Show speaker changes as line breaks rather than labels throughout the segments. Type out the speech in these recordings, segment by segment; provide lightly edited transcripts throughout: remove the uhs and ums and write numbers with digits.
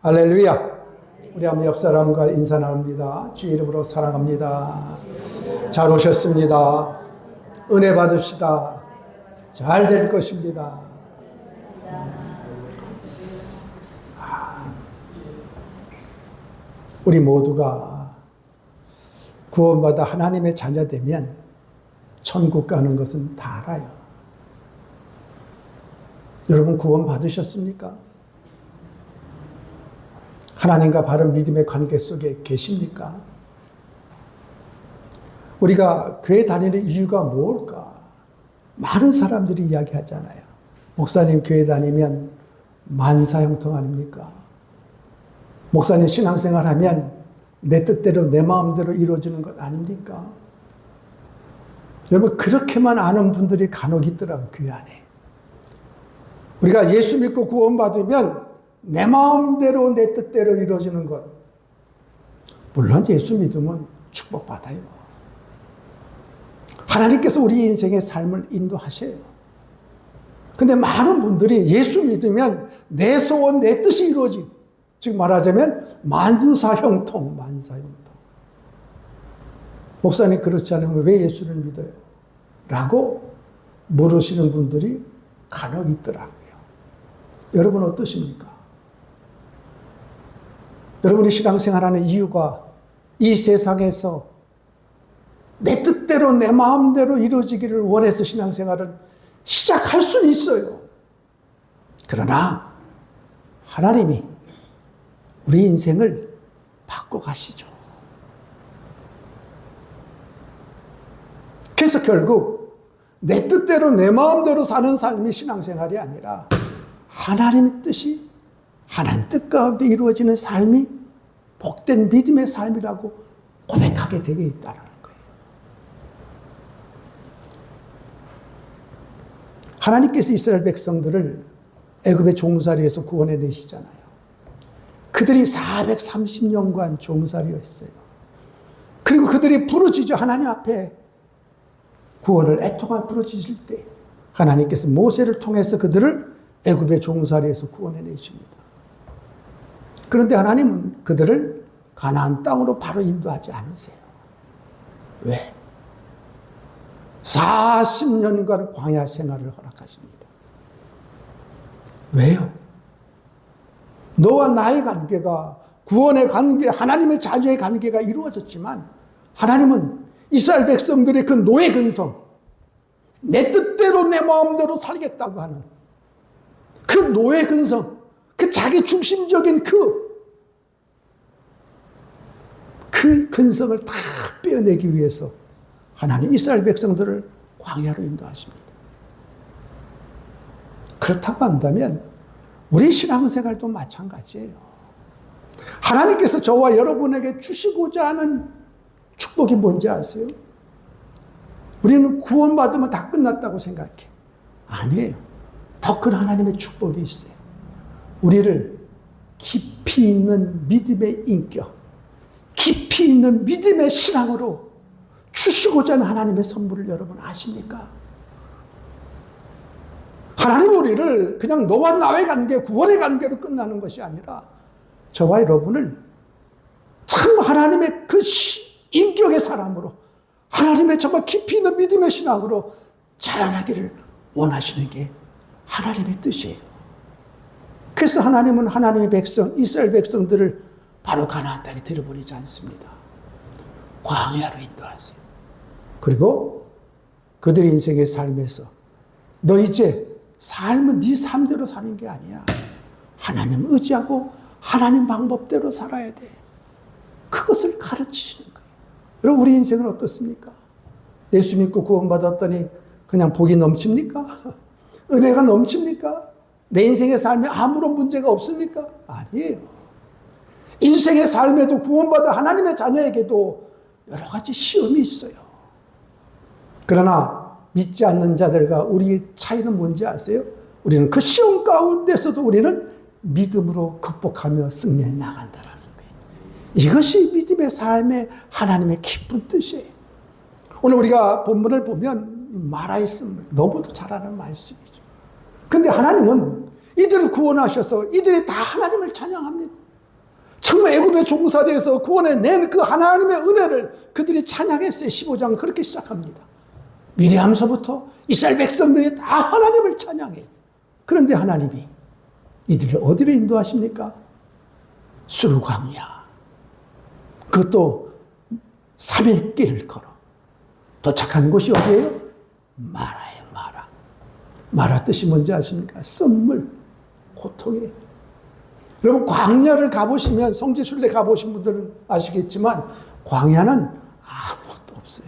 할렐루야. 우리 한번 옆 사람과 인사 나눕니다. 주 이름으로 사랑합니다. 잘 오셨습니다. 은혜 받읍시다. 잘 될 것입니다. 우리 모두가 구원받아 하나님의 자녀 되면 천국 가는 것은 다 알아요. 여러분 구원 받으셨습니까? 하나님과 바른 믿음의 관계 속에 계십니까? 우리가 교회 다니는 이유가 뭘까? 많은 사람들이 이야기하잖아요. 목사님 교회 다니면 만사형통 아닙니까? 목사님 신앙생활 하면 내 뜻대로 내 마음대로 이루어지는 것 아닙니까? 여러분 그렇게만 아는 분들이 간혹 있더라고요. 교회 안에. 우리가 예수 믿고 구원받으면 내 마음대로 내 뜻대로 이루어지는 것. 물론 예수 믿으면 축복받아요. 하나님께서 우리 인생의 삶을 인도하셔요. 근데 많은 분들이 예수 믿으면 내 소원, 내 뜻이 이루어지. 즉 말하자면 만사형통. 목사님 그렇지 않으면 왜 예수를 믿어요? 라고 물으시는 분들이 간혹 있더라고요. 여러분 어떠십니까? 여러분이 신앙생활하는 이유가 이 세상에서 내 뜻대로 내 마음대로 이루어지기를 원해서 신앙생활을 시작할 수는 있어요. 그러나 하나님이 우리 인생을 바꿔가시죠. 그래서 결국 내 뜻대로 내 마음대로 사는 삶이 신앙생활이 아니라 하나님의 뜻이 하나님 뜻 가운데 이루어지는 삶이 복된 믿음의 삶이라고 고백하게 되게 있다는 거예요. 하나님께서 이스라엘 백성들을 애굽의 종살이에서 구원해 내시잖아요. 그들이 430년간 종살이였어요. 그리고 그들이 부르짖어 하나님 앞에 구원을 애통하며 부르짖을 때 하나님께서 모세를 통해서 그들을 애굽의 종살이에서 구원해 내십니다. 그런데 하나님은 그들을 가나안 땅으로 바로 인도하지 않으세요. 왜? 40년간 광야 생활을 허락하십니다. 왜요? 너와 나의 관계가 구원의 관계, 하나님의 자녀의 관계가 이루어졌지만 하나님은 이스라엘 백성들의 그 노예 근성, 내 뜻대로 내 마음대로 살겠다고 하는 그 노예 근성, 그 자기 중심적인 그 근성을 다 빼어내기 위해서 하나님 이스라엘 백성들을 광야로 인도하십니다. 그렇다고 한다면 우리 신앙생활도 마찬가지예요. 하나님께서 저와 여러분에게 주시고자 하는 축복이 뭔지 아세요? 우리는 구원받으면 다 끝났다고 생각해. 아니에요. 더 큰 하나님의 축복이 있어요. 우리를 깊이 있는 믿음의 인격, 깊이 있는 믿음의 신앙으로 주시고자 하는 하나님의 선물을 여러분 아십니까? 하나님은 우리를 그냥 너와 나의 관계, 구원의 관계로 끝나는 것이 아니라 저와 여러분을 참 하나님의 그 인격의 사람으로 하나님의 정말 깊이 있는 믿음의 신앙으로 자라나기를 원하시는 게 하나님의 뜻이에요. 그래서 하나님은 하나님의 백성, 이스라엘 백성들을 바로 가나안 땅에 들여보내지 않습니다. 광야로 인도하세요. 그리고 그들의 인생의 삶에서 너 이제 삶은 네 삶대로 사는 게 아니야. 하나님 의지하고 하나님 방법대로 살아야 돼. 그것을 가르치시는 거예요. 여러분 우리 인생은 어떻습니까? 예수 믿고 구원받았더니 그냥 복이 넘칩니까? 은혜가 넘칩니까? 내 인생의 삶에 아무런 문제가 없습니까? 아니에요. 인생의 삶에도 구원받아 하나님의 자녀에게도 여러 가지 시험이 있어요. 그러나 믿지 않는 자들과 우리의 차이는 뭔지 아세요? 우리는 그 시험 가운데서도 우리는 믿음으로 극복하며 승리해 나간다는 거예요. 이것이 믿음의 삶의 하나님의 깊은 뜻이에요. 오늘 우리가 본문을 보면 말하였음 너무도 잘 아는 말씀이죠. 근데 하나님은 이들을 구원하셔서 이들이 다 하나님을 찬양합니다. 정말 애굽의 종살이에서 구원해 낸 그 하나님의 은혜를 그들이 찬양했어요. 15장 그렇게 시작합니다. 미리암서부터 이스라엘 백성들이 다 하나님을 찬양해. 그런데 하나님이 이들을 어디로 인도하십니까? 수르광야. 그것도 3일 길을 걸어 도착한 곳이 어디예요? 마라예요. 마라. 마라 뜻이 뭔지 아십니까? 썸물, 고통이에요. 여러분 광야를 가보시면, 성지순례 가보신 분들은 아시겠지만 광야는 아무것도 없어요.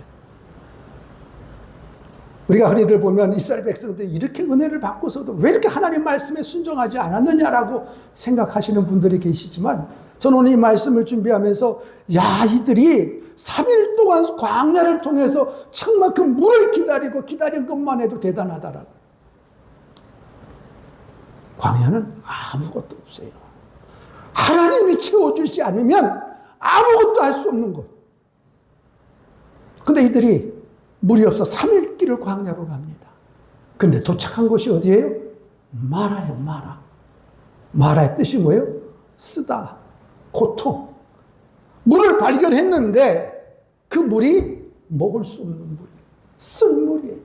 우리가 흔히들 보면 이스라엘 백성들이 이렇게 은혜를 받고서도 왜 이렇게 하나님 말씀에 순종하지 않았느냐라고 생각하시는 분들이 계시지만, 저는 오늘 이 말씀을 준비하면서 이들이 3일 동안 광야를 통해서 정말 그 물을 기다린 것만 해도 대단하다라고. 광야는 아무것도 없어요. 하나님이 채워주지 않으면 아무것도 할 수 없는 것. 근데 이들이 물이 없어 3일 길을 광야로 갑니다. 근데 도착한 곳이 어디예요? 마라예요. 마라. 마라의 뜻이 뭐예요? 쓰다, 고통. 물을 발견했는데 그 물이 먹을 수 없는 물, 쓴 물이에요.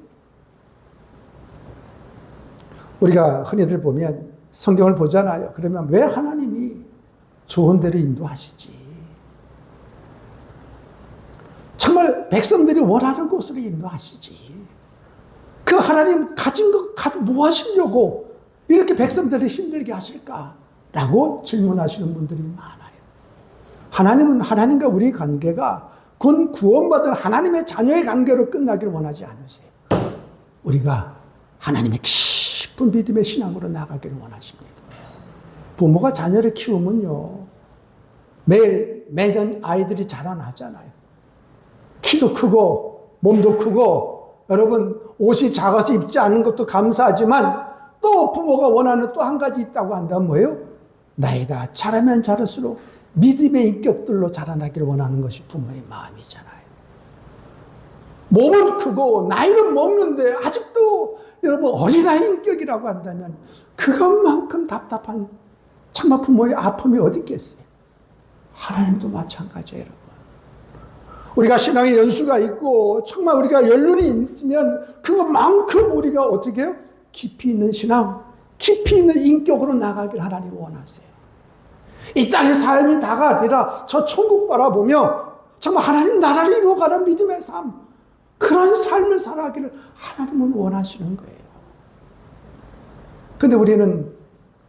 우리가 흔히들 보면 성경을 보잖아요. 그러면 왜 하나님이 좋은 데로 인도하시지? 정말 백성들이 원하는 곳으로 인도하시지. 그 하나님 가진 것 뭐 하시려고 이렇게 백성들을 힘들게 하실까라고 질문하시는 분들이 많아요. 하나님은 하나님과 우리 관계가 구원받은 하나님의 자녀의 관계로 끝나기를 원하지 않으세요. 우리가 하나님의 깊은 믿음의 신앙으로 나가기를 원하십니다. 부모가 자녀를 키우면요, 매년 아이들이 자라나잖아요. 키도 크고 몸도 크고, 여러분 옷이 작아서 입지 않는 것도 감사하지만 또 부모가 원하는 또 한 가지 있다고 한다면 뭐예요? 나이가 자라면 자랄수록 믿음의 인격들로 자라나기를 원하는 것이 부모의 마음이잖아요. 몸은 크고 나이는 먹는데 아직도 여러분 어린아이 인격이라고 한다면 그것만큼 답답한 정말 부모의 아픔이 어디 있겠어요? 하나님도 마찬가지예요, 여러분. 우리가 신앙의 연수가 있고 정말 우리가 연륜이 있으면 그것만큼 우리가 어떻게 해요? 깊이 있는 신앙, 깊이 있는 인격으로 나가길 하나님 원하세요. 이 땅의 삶이 다가 아니라 저 천국 바라보며 정말 하나님 나라를 이루어가는 믿음의 삶, 그런 삶을 살아가기를 하나님은 원하시는 거예요. 근데 우리는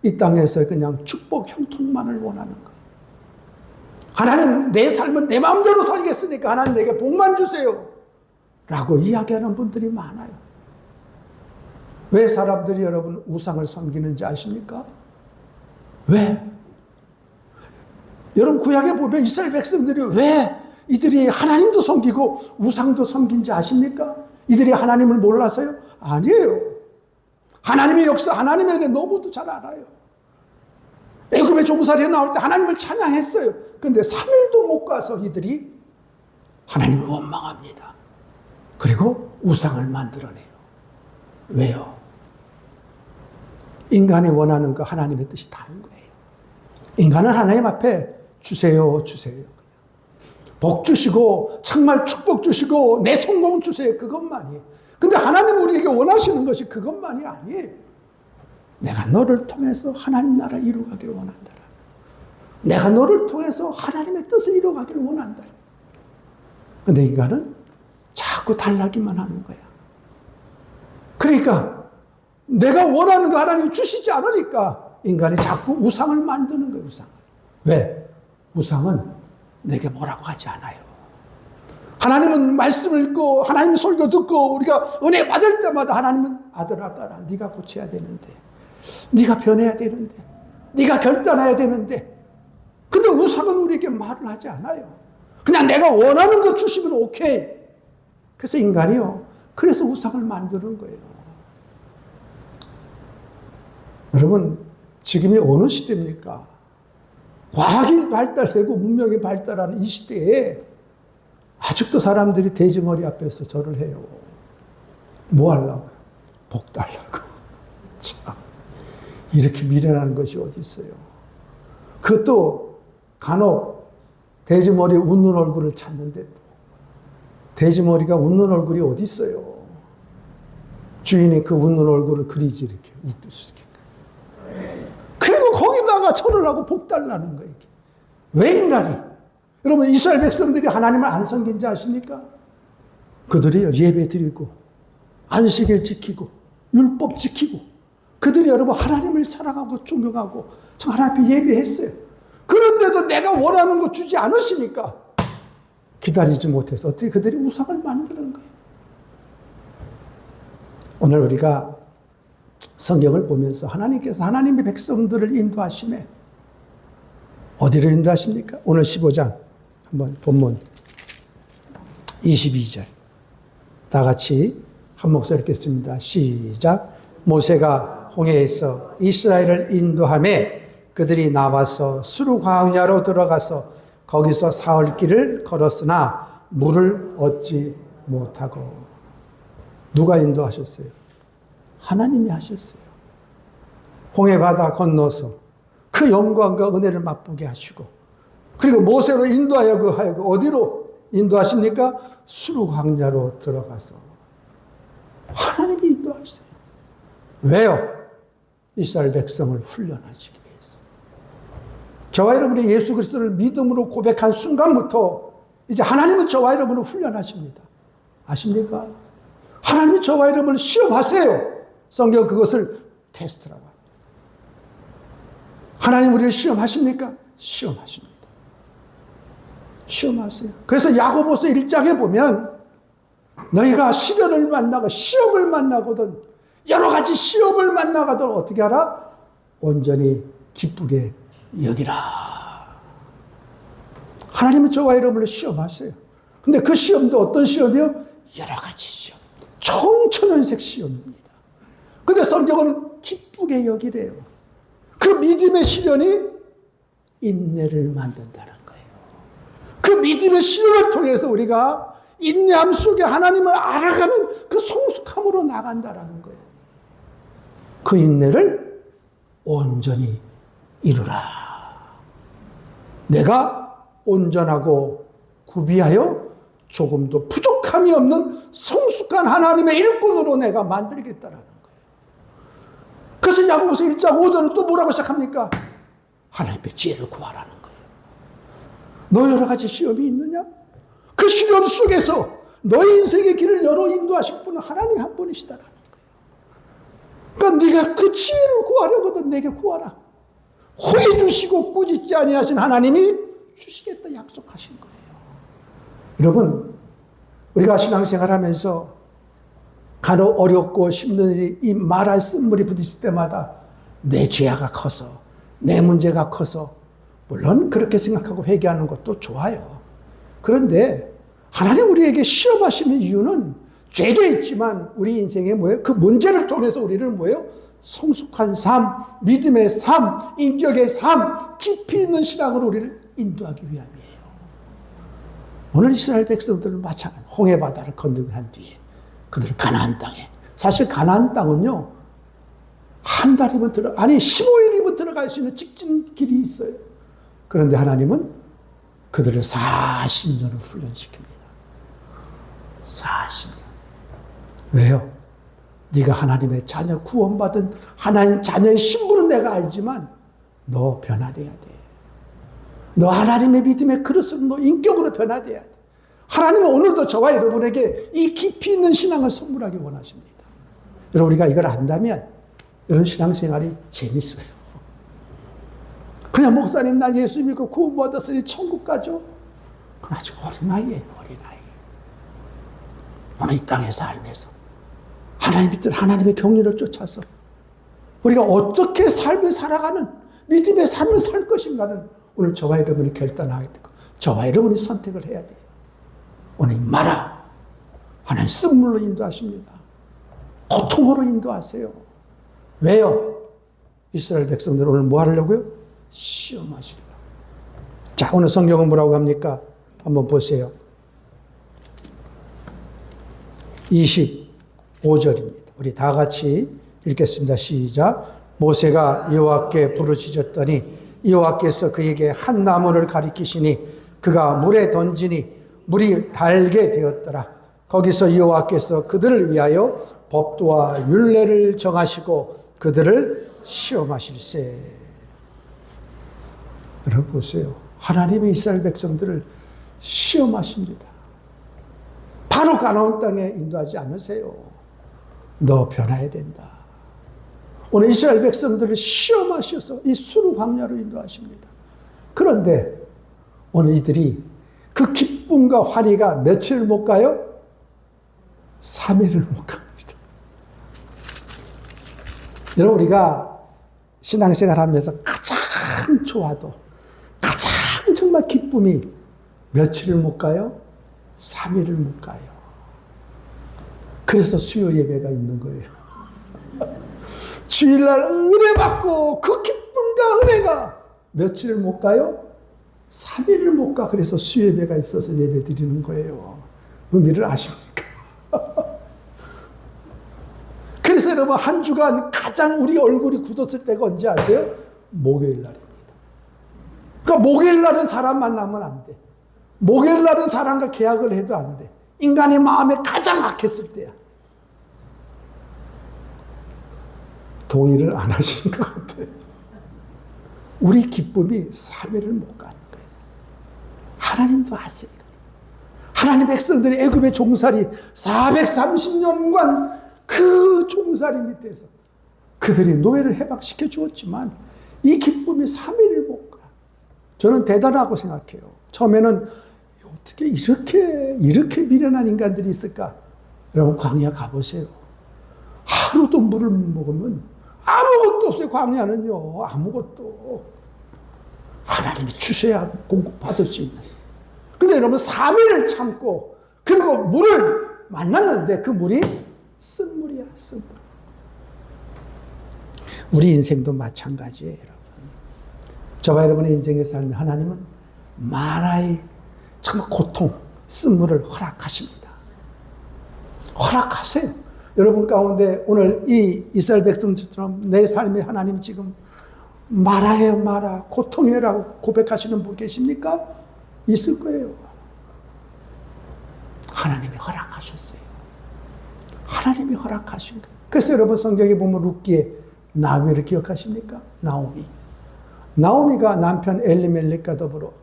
이 땅에서 그냥 축복 형통만을 원하는 거예요. 하나님 내 삶은 내 마음대로 살겠으니까 하나님 내게 복만 주세요 라고 이야기하는 분들이 많아요. 왜 사람들이 여러분 우상을 섬기는지 아십니까? 왜? 여러분 구약에 보면 이스라엘 백성들이 왜 이들이 하나님도 섬기고 우상도 섬긴지 아십니까? 이들이 하나님을 몰라서요? 아니에요. 하나님의 역사, 하나님의 은혜 너무도 잘 알아요. 애굽의 종살이에 나올 때 하나님을 찬양했어요. 그런데 3일도 못 가서 이들이 하나님을 원망합니다. 그리고 우상을 만들어내요. 왜요? 인간이 원하는 거 하나님의 뜻이 다른 거예요. 인간은 하나님 앞에 주세요, 주세요. 복 주시고 정말 축복 주시고 내 성공 주세요. 그것만이에요. 근데 하나님은 우리에게 원하시는 것이 그것만이 아니에요. 내가 너를 통해서 하나님 나라 이루어가기를 원한다. 내가 너를 통해서 하나님의 뜻을 이루어가기를 원한다. 근데 인간은 자꾸 달라기만 하는 거야. 그러니까 내가 원하는 거 하나님이 주시지 않으니까 인간이 자꾸 우상을 만드는 거예요. 우상을. 왜? 우상은 내게 뭐라고 하지 않아요. 하나님은 말씀을 읽고 하나님 설교 듣고 우리가 은혜 받을 때마다 하나님은 아들아 딸아 네가 고쳐야 되는데, 네가 변해야 되는데, 네가 결단해야 되는데, 근데 우상은 우리에게 말을 하지 않아요. 그냥 내가 원하는 거 주시면 오케이. 그래서 인간이요, 그래서 우상을 만드는 거예요. 여러분 지금이 어느 시대입니까? 과학이 발달되고 문명이 발달하는 이 시대에 아직도 사람들이 돼지머리 앞에서 절을 해요. 뭐 하려고? 복 달라고. 참, 이렇게 미련한 것이 어디 있어요? 그것도 간혹 돼지머리 웃는 얼굴을 찾는데 돼지머리가 웃는 얼굴이 어디 있어요? 주인이 그 웃는 얼굴을 그리지 이렇게 웃기게. 그리고 거기다가 절을 하고 복 달라는 거예요. 왜 인간이? 여러분 이스라엘 백성들이 하나님을 안 섬긴지 아십니까? 그들이 예배 드리고 안식일 지키고 율법 지키고 그들이 여러분 하나님을 사랑하고 존경하고 저 하나님 앞에 예배했어요. 그런데도 내가 원하는 거 주지 않으시니까 기다리지 못해서 어떻게 그들이 우상을 만드는 거예요. 오늘 우리가 성경을 보면서 하나님께서 하나님의 백성들을 인도하심에 어디로 인도하십니까? 오늘 15장 한번 본문 22절 다 같이 한 목소리 읽겠습니다. 시작. 모세가 홍해에서 이스라엘을 인도하며 그들이 나와서 수르 광야로 들어가서 거기서 사흘 길을 걸었으나 물을 얻지 못하고. 누가 인도하셨어요? 하나님이 하셨어요. 홍해 바다 건너서 그 영광과 은혜를 맛보게 하시고 그리고 모세로 인도하여 어디로 인도하십니까? 수르 광야로 들어가서 하나님이 인도하셨어요. 왜요? 이스라엘 백성을 훈련하시기 위해서. 저와 여러분이 예수 그리스도를 믿음으로 고백한 순간부터 이제 하나님은 저와 여러분을 훈련하십니다. 아십니까? 하나님이 저와 여러분을 시험하세요. 성경 그것을 테스트라고 합니다. 하나님 우리를 시험하십니까? 시험하십니다. 시험하세요. 그래서 야고보서 1장에 보면 너희가 시련을 만나고 시험을 만나거든 여러 가지 시험을 만나거든 어떻게 하라? 온전히 기쁘게 여기라. 하나님은 저와 여러분을 시험하세요. 근데 그 시험도 어떤 시험이요? 여러 가지 시험. 청천연색 시험입니다. 근데 성경은 기쁘게 여기래요. 그 믿음의 시련이 인내를 만든다는 거예요. 그 믿음의 시련을 통해서 우리가 인내함 속에 하나님을 알아가는 그 성숙함으로 나간다는 거예요. 그 인내를 온전히 이루라. 내가 온전하고 구비하여 조금도 부족함이 없는 성숙한 하나님의 일꾼으로 내가 만들겠다라는 거예요. 그래서 야고보서 1장 5절은 또 뭐라고 시작합니까? 하나님의 지혜를 구하라는 거예요. 너 여러 가지 시험이 있느냐? 그 시련 속에서 너의 인생의 길을 열어 인도하실 분은 하나님 한 분이시다라는 거예요. 그러니까 네가 그 지혜를 구하려거든 내게 구하라. 후회 주시고 꾸짖지 아니하신 하나님이 주시겠다 약속하신 거예요. 여러분 우리가 신앙생활하면서 간혹 어렵고 힘든 일이 이 말할 쓴물이 부딪힐 때마다 내 죄가 커서 내 문제가 커서 물론 그렇게 생각하고 회개하는 것도 좋아요. 그런데 하나님 우리에게 시험하시는 이유는 죄도 있지만 우리 인생에 뭐예요? 그 문제를 통해서 우리를 뭐예요? 성숙한 삶, 믿음의 삶, 인격의 삶, 깊이 있는 신앙으로 우리를 인도하기 위함이에요. 오늘 이스라엘 백성들은 마찬가지 홍해 바다를 건너고 한 뒤에 그들을 가나안 땅에 사실 가나안 땅은요 한 달이면 15일이면 들어갈 수 있는 직진 길이 있어요. 그런데 하나님은 그들을 40년을 훈련시킵니다. 40년. 왜요? 네가 하나님의 자녀 구원받은 하나님 자녀의 신분은 내가 알지만 너 변화돼야 돼. 너 하나님의 믿음의 그릇으로 너 인격으로 변화돼야 돼. 하나님은 오늘도 저와 여러분에게 이 깊이 있는 신앙을 선물하기 원하십니다. 여러분 우리가 이걸 안다면 이런 신앙생활이 재밌어요. 그냥 목사님 나 예수 믿고 구원받았으니 천국 가죠. 그건 아직 어린아이예요. 어린아이. 오늘 이 땅의 삶에서 하나님의 경륜을 쫓아서 우리가 어떻게 삶을 살아가는 믿음의 삶을 살 것인가는 오늘 저와 여러분이 결단해야 되고 저와 여러분이 선택을 해야 돼요. 오늘 마라 하나님 쓴물로 인도하십니다. 고통으로 인도하세요. 왜요? 이스라엘 백성들 오늘 뭐 하려고요? 시험하시려고. 자, 오늘 성경은 뭐라고 합니까? 한번 보세요. 25절입니다. 우리 다 같이 읽겠습니다. 시작. 모세가 여호와께 부르짖었더니 여호와께서 그에게 한 나무를 가리키시니 그가 물에 던지니 물이 달게 되었더라. 거기서 여호와께서 그들을 위하여 법도와 율례를 정하시고 그들을 시험하실세. 여러분 보세요. 하나님의 이스라엘 백성들을 시험하십니다. 바로 가나안 땅에 인도하지 않으세요. 너 변화해야 된다. 오늘 이스라엘 백성들을 시험하셔서 이 수르 광야로 인도하십니다. 그런데 오늘 이들이 그 기쁨과 환희가 며칠 못 가요? 3일을 못 갑니다. 여러분 우리가 신앙생활 하면서 가장 좋아도 가장 정말 기쁨이 며칠을 못 가요? 3일을 못 가요. 그래서 수요 예배가 있는 거예요. 주일날 은혜 받고 그 기쁨과 은혜가 며칠을 못 가요? 3일을 못 가. 그래서 수요 예배가 있어서 예배 드리는 거예요. 의미를 아십니까? 그래서 여러분 한 주간 가장 우리 얼굴이 굳었을 때가 언제 아세요? 목요일 날입니다. 그러니까 목요일 날은 사람 만나면 안 돼. 목요일 날은 사람과 계약을 해도 안 돼. 인간의 마음에 가장 악했을 때야. 동의를 안 하시는 것 같아요. 우리 기쁨이 3일을 못 가는 거예요. 하나님도 아세요. 하나님 백성들이 애굽의 종살이 430년간 그 종살이 밑에서 그들이 노예를 해방시켜 주었지만 이 기쁨이 3일을 못 가. 저는 대단하고 생각해요. 처음에는 어떻게 이렇게 미련한 인간들이 있을까? 여러분 광야 가보세요. 하루도 물을 먹으면 아무것도 없어요. 광야는요. 아무것도. 하나님이 주셔야 공급받을 수 있는. 근데 여러분 3일을 참고 그리고 물을 만났는데 그 물이 쓴물이야. 쓴물. 우리 인생도 마찬가지예요. 여러분. 저와 여러분의 인생의 삶에 하나님은 마라의 정말 고통, 쓴물을 허락하십니다. 허락하세요. 여러분 가운데 오늘 이 이스라엘 백성들처럼 내 삶에 하나님 지금 마라예요, 마라. 고통이라고 고백하시는 분 계십니까? 있을 거예요. 하나님이 허락하셨어요. 하나님이 허락하신 거예요. 그래서 여러분 성경에 보면 룻기에 나오미를 기억하십니까? 나오미가 남편 엘리멜렉과 더불어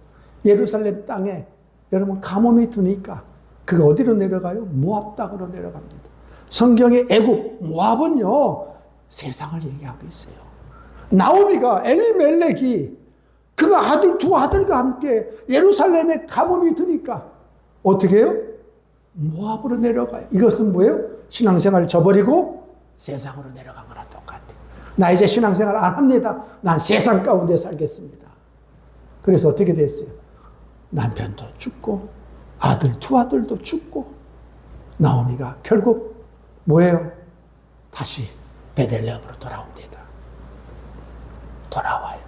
예루살렘 땅에 여러분 가뭄이 드니까 그게 어디로 내려가요? 모압 땅으로 내려갑니다. 성경의 애굽, 모압은요 세상을 얘기하고 있어요. 나오미가 엘리멜렉이 그 아들 두 아들과 함께 예루살렘에 가뭄이 드니까 어떻게 해요? 모압으로 내려가요. 이것은 뭐예요? 신앙생활을 저버리고 세상으로 내려간 거랑 똑같아요. 나 이제 신앙생활 안 합니다. 난 세상 가운데 살겠습니다. 그래서 어떻게 됐어요? 남편도 죽고 두 아들도 죽고 나오미가 결국 뭐예요? 다시 베들레헴으로 돌아옵니다. 돌아와요.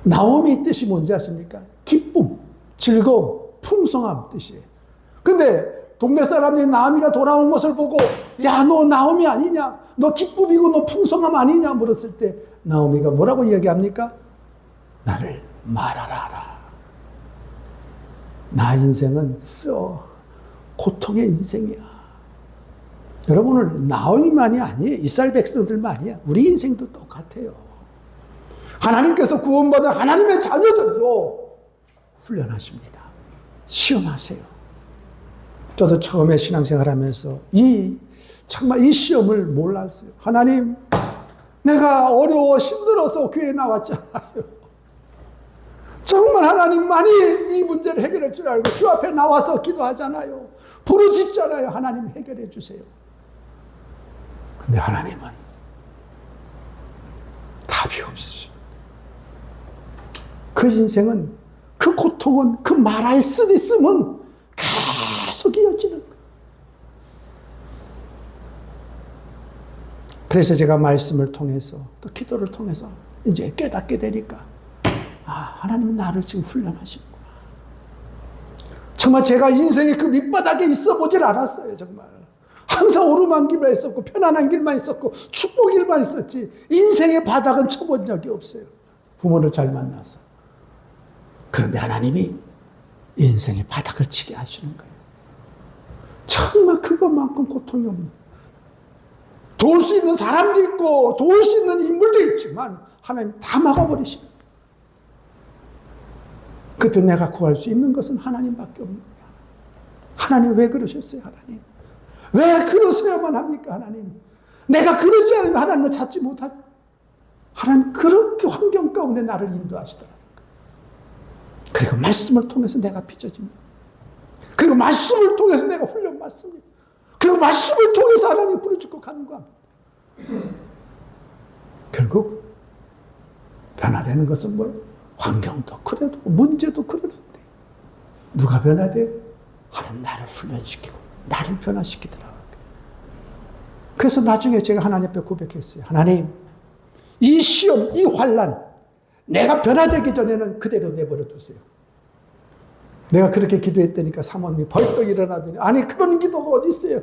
나오미의 뜻이 뭔지 아십니까? 기쁨, 즐거움, 풍성함 뜻이에요. 근데 동네 사람들이 나오미가 돌아온 것을 보고 야, 너 나오미 아니냐? 너 기쁨이고 너 풍성함 아니냐? 물었을 때 나오미가 뭐라고 이야기합니까? 나를 말하라. 나 인생은 고통의 인생이야. 여러분 오늘 나오미만이 아니에요. 이스라엘 백성들만이야. 우리 인생도 똑같아요. 하나님께서 구원받은 하나님의 자녀들도 훈련하십니다. 시험하세요. 저도 처음에 신앙생활 하면서 정말 이 시험을 몰랐어요. 하나님, 내가 어려워 힘들어서 교회에 나왔잖아요. 정말 하나님만이 이 문제를 해결할 줄 알고 주 앞에 나와서 기도하잖아요. 부르짖잖아요. 하나님 해결해 주세요. 근데 하나님은 답이 없으셔. 그 인생은, 그 고통은, 그 마라의 쓰디씀은 계속 이어지는 거예요. 그래서 제가 말씀을 통해서 또 기도를 통해서 이제 깨닫게 되니까 하나님은 나를 지금 훈련하시는구나. 정말 제가 인생의 그 밑바닥에 있어 보질 않았어요. 정말 항상 오르만 길만 있었고 편안한 길만 있었고 축복 길만 있었지 인생의 바닥은 쳐본 적이 없어요. 부모를 잘 만나서. 그런데 하나님이 인생의 바닥을 치게 하시는 거예요. 정말 그것만큼 고통이 없는. 도울 수 있는 사람도 있고 도울 수 있는 인물도 있지만 하나님 다 막아버리시는 거예요. 그때 내가 구할 수 있는 것은 하나님밖에 없는 거야. 하나님 왜 그러셨어요, 하나님? 왜 그러셔야만 합니까, 하나님? 내가 그러지 않으면 하나님을 찾지 못하지. 하나님 그렇게 환경 가운데 나를 인도하시더라고요. 그리고 말씀을 통해서 내가 빚어집니다. 그리고 말씀을 통해서 내가 훈련받습니다. 그리고 말씀을 통해서 하나님 부르짖고 가는 거야. 결국 변화되는 것은 뭐예요? 환경도 그래도 문제도 그래도 돼. 누가 변화돼? 하나님 나를 훈련시키고 나를 변화시키더라고요. 그래서 나중에 제가 하나님 앞에 고백했어요. 하나님, 이 시험, 이 환난 내가 변화되기 전에는 그대로 내버려 두세요. 내가 그렇게 기도했다니까 사모님이 벌떡 일어나더니 아니 그런 기도가 어디 있어요.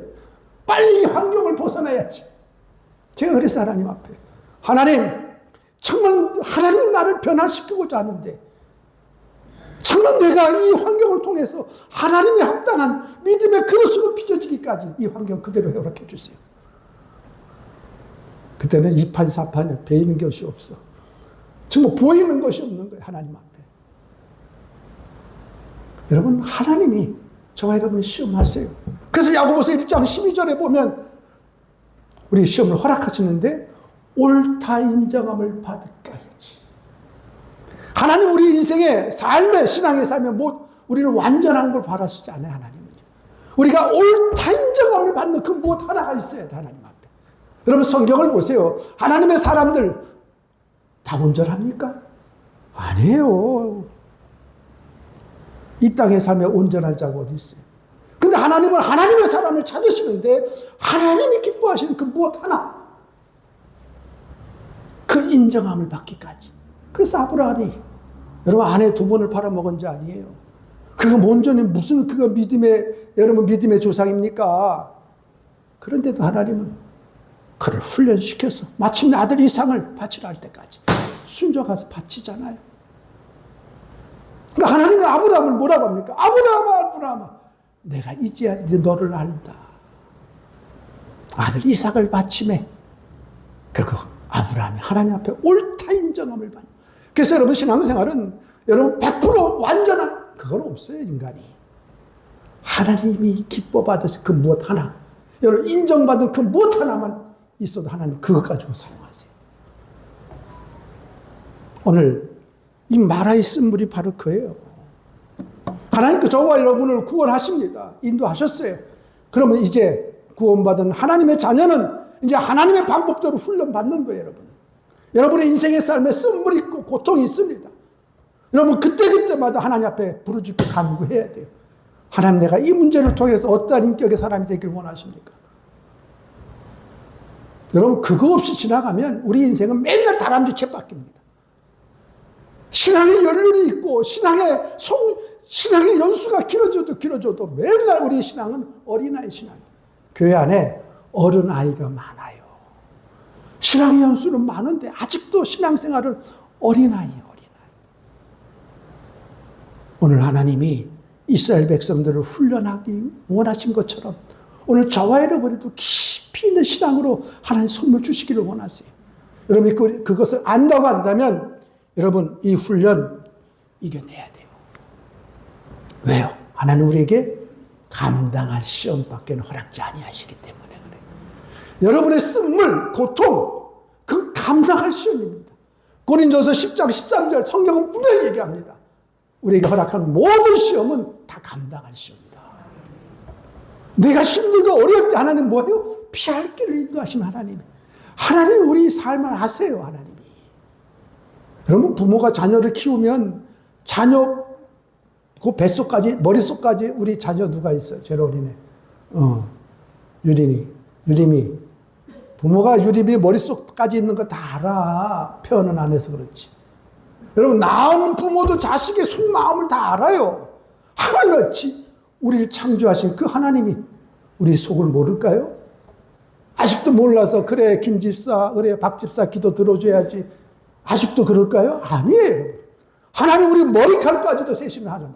빨리 이 환경을 벗어나야지. 제가 그래서 하나님 앞에 하나님 정말 하나님이 나를 변화시키고자 하는데 정말 내가 이 환경을 통해서 하나님이 합당한 믿음의 그릇으로 빚어지기까지 이 환경 그대로 허락해 주세요. 그때는 이판사판에 베이는 것이 없어. 정말 보이는 것이 없는 거예요. 하나님 앞에. 여러분 하나님이 저와 여러분을 시험하세요. 그래서 야고보서 1장 12절에 보면 우리 시험을 허락하시는데 옳다 인정함을 받을까야지. 하나님 우리 인생의 삶에 신앙의 삶에 우리를 완전한 걸 바라시지 않아요. 하나님은 우리가 옳다 인정함을 받는 그 무엇 하나가 있어야 돼. 하나님 앞에. 여러분 성경을 보세요. 하나님의 사람들 다 온전합니까? 아니에요. 이 땅의 삶에 온전한 자가 어디 있어요? 근데 하나님은 하나님의 사람을 찾으시는데 하나님이 기뻐하시는 그 무엇 하나 그 인정함을 받기까지. 그래서 아브라함이 여러분 아내 2번을 팔아먹은 자 아니에요. 그거 온전히 무슨 그거 여러분 믿음의 조상입니까? 그런데도 하나님은 그를 훈련시켜서 마침내 아들 이상을 바치라 할 때까지 순종해서 바치잖아요. 그러니까 하나님이 아브라함을 뭐라고 합니까? 아브라함아 내가 이제야 너를 안다. 아들 이삭을 바치매 그리고 아브라함이 하나님 앞에 옳다 인정함을 받는. 그래서 여러분 신앙생활은 여러분 100% 완전한 그건 없어요. 인간이 하나님이 기뻐 받으신 그 무엇 하나 여러분 인정받은 그 무엇 하나만 있어도 하나님 그것 가지고 사용하세요. 오늘 이 마라의 쓴물이 바로 그예요. 하나님께 저와 여러분을 구원하십니다. 인도하셨어요. 그러면 이제 구원받은 하나님의 자녀는 이제 하나님의 방법대로 훈련받는 거예요. 여러분의 인생의 삶에 쓴물이 있고 고통이 있습니다. 여러분 그때그때마다 하나님 앞에 부르짖고 간구해야 돼요. 하나님 내가 이 문제를 통해서 어떠한 인격의 사람이 되길 원하십니까? 여러분 그거 없이 지나가면 우리 인생은 맨날 다람쥐채 바뀝니다. 신앙의 연륜이 있고 신앙의 연수가 길어져도 맨날 우리 신앙은 어린아이 신앙이에요. 교회 안에 어른아이가 많아요. 신앙의 연수는 많은데 아직도 신앙생활은 어린아이예요. 오늘 하나님이 이스라엘 백성들을 훈련하기 원하신 것처럼 오늘 저와 여러분에도 깊이 있는 신앙으로 하나님 선물 주시기를 원하세요. 여러분이 그것을 안다고 한다면 여러분 이 훈련 이겨내야 돼요. 왜요? 하나님 우리에게 감당할 시험밖에 허락지 아니하시기 때문에 그래요. 여러분의 쓴물, 고통 그 감당할 시험입니다. 고린도서 10장 13절 성경은 분명히 얘기합니다. 우리에게 허락한 모든 시험은 다 감당할 시험이다. 내가 힘들고 어려울 때 하나님 뭐예요? 피할 길을 인도하시는 하나님. 하나님 우리 삶을 아세요. 하나님이. 여러분 부모가 자녀를 키우면 자녀 그 뱃속까지 머릿속까지 우리 자녀 누가 있어요? 제일 어리네. 유림이. 부모가 유림이 머릿속까지 있는 거 다 알아. 표현은 안 해서 그렇지. 여러분 낳은 부모도 자식의 속마음을 다 알아요. 하나님같이 우리를 창조하신 그 하나님이 우리 속을 모를까요? 아직도 몰라서 그래 김집사 그래 박집사 기도 들어줘야지. 아직도 그럴까요? 아니에요. 하나님 우리 머리칼까지도 세시는 하나님.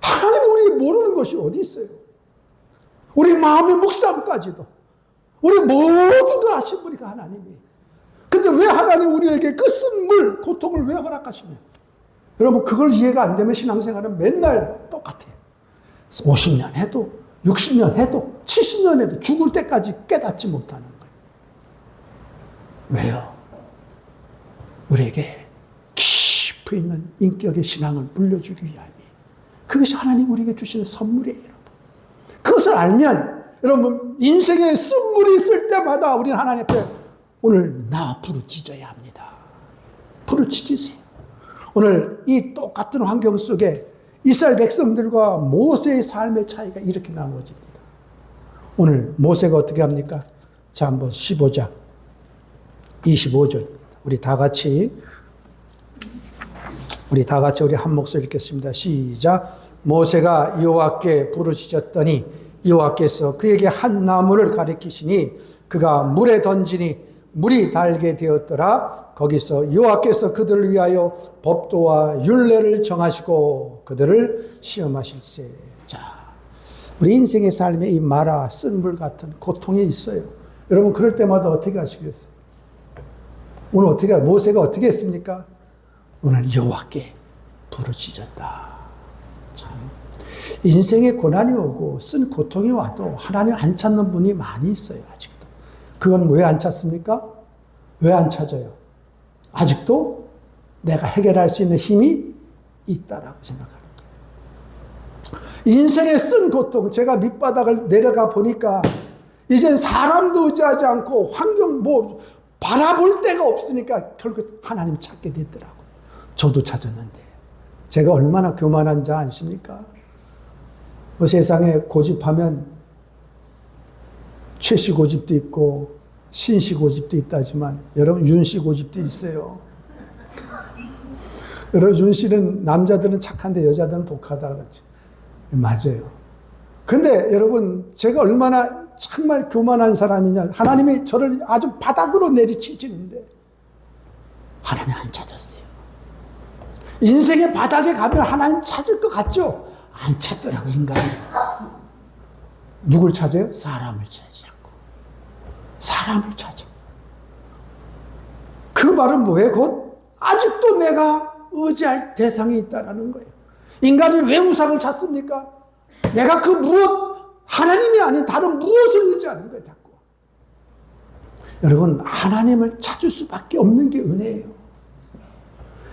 하나님이 우리 모르는 것이 어디 있어요? 우리 마음의 묵상까지도. 우리 모든 걸 아신 분이가 하나님이에요. 근데 왜 하나님 우리에게 그 쓴물, 고통을 왜 허락하시냐? 여러분, 그걸 이해가 안 되면 신앙생활은 맨날 똑같아요. 50년 해도, 60년 해도, 70년 해도 죽을 때까지 깨닫지 못하는 거예요. 왜요? 우리에게 깊이 있는 인격의 신앙을 물려주기 위함이에요. 그것이 하나님 우리에게 주시는 선물이에요, 여러분. 그것을 알면, 여러분, 인생에 쓴물이 있을 때마다 우리는 하나님 앞에 오늘 나 부르짖어야 합니다. 부르짖으세요. 오늘 이 똑같은 환경 속에 이스라엘 백성들과 모세의 삶의 차이가 이렇게 나누어집니다. 오늘 모세가 어떻게 합니까? 자, 한번 15장, 25절. 우리 다 같이 우리 한 목소리 읽겠습니다. 시작. 모세가 여호와께 부르짖었더니 여호와께서 그에게 한 나무를 가리키시니 그가 물에 던지니 물이 달게 되었더라. 거기서 여호와께서 그들을 위하여 법도와 율례를 정하시고 그들을 시험하실세. 자, 우리 인생의 삶에 이 마라, 쓴물 같은 고통이 있어요. 여러분, 그럴 때마다 어떻게 하시겠어요? 오늘 모세가 어떻게 했습니까? 오늘 여호와께 부르짖었다. 참, 인생에 고난이 오고 쓴 고통이 와도 하나님 안 찾는 분이 많이 있어요. 아직도. 그건 왜 안 찾습니까? 왜 안 찾아요? 아직도 내가 해결할 수 있는 힘이 있다라고 생각하는 거예요. 인생의 쓴 고통, 제가 밑바닥을 내려가 보니까 이젠 사람도 의지하지 않고 환경 바라볼 데가 없으니까 결국 하나님 찾게 됐더라고요. 저도 찾았는데 제가 얼마나 교만한 자 아십니까? 세상에 고집하면 최씨 고집도 있고 신씨 고집도 있다지만 여러분 윤씨 고집도 있어요. 여러분 윤씨는 남자들은 착한데 여자들은 독하다 그러지. 맞아요. 근데 여러분 제가 얼마나 정말 교만한 사람이냐. 하나님이 저를 아주 바닥으로 내리치시는데 하나님 안 찾았어요. 인생의 바닥에 가면 하나님 찾을 것 같죠? 안 찾더라고 인간이. 누굴 찾아요? 사람을 찾지 않고. 사람을 찾아. 그 말은 뭐예요? 곧 아직도 내가 의지할 대상이 있다는 거예요. 인간이 왜 우상을 찾습니까? 내가 그 하나님이 아닌 다른 무엇을 의지하는 거예요, 자꾸. 여러분, 하나님을 찾을 수밖에 없는 게 은혜예요.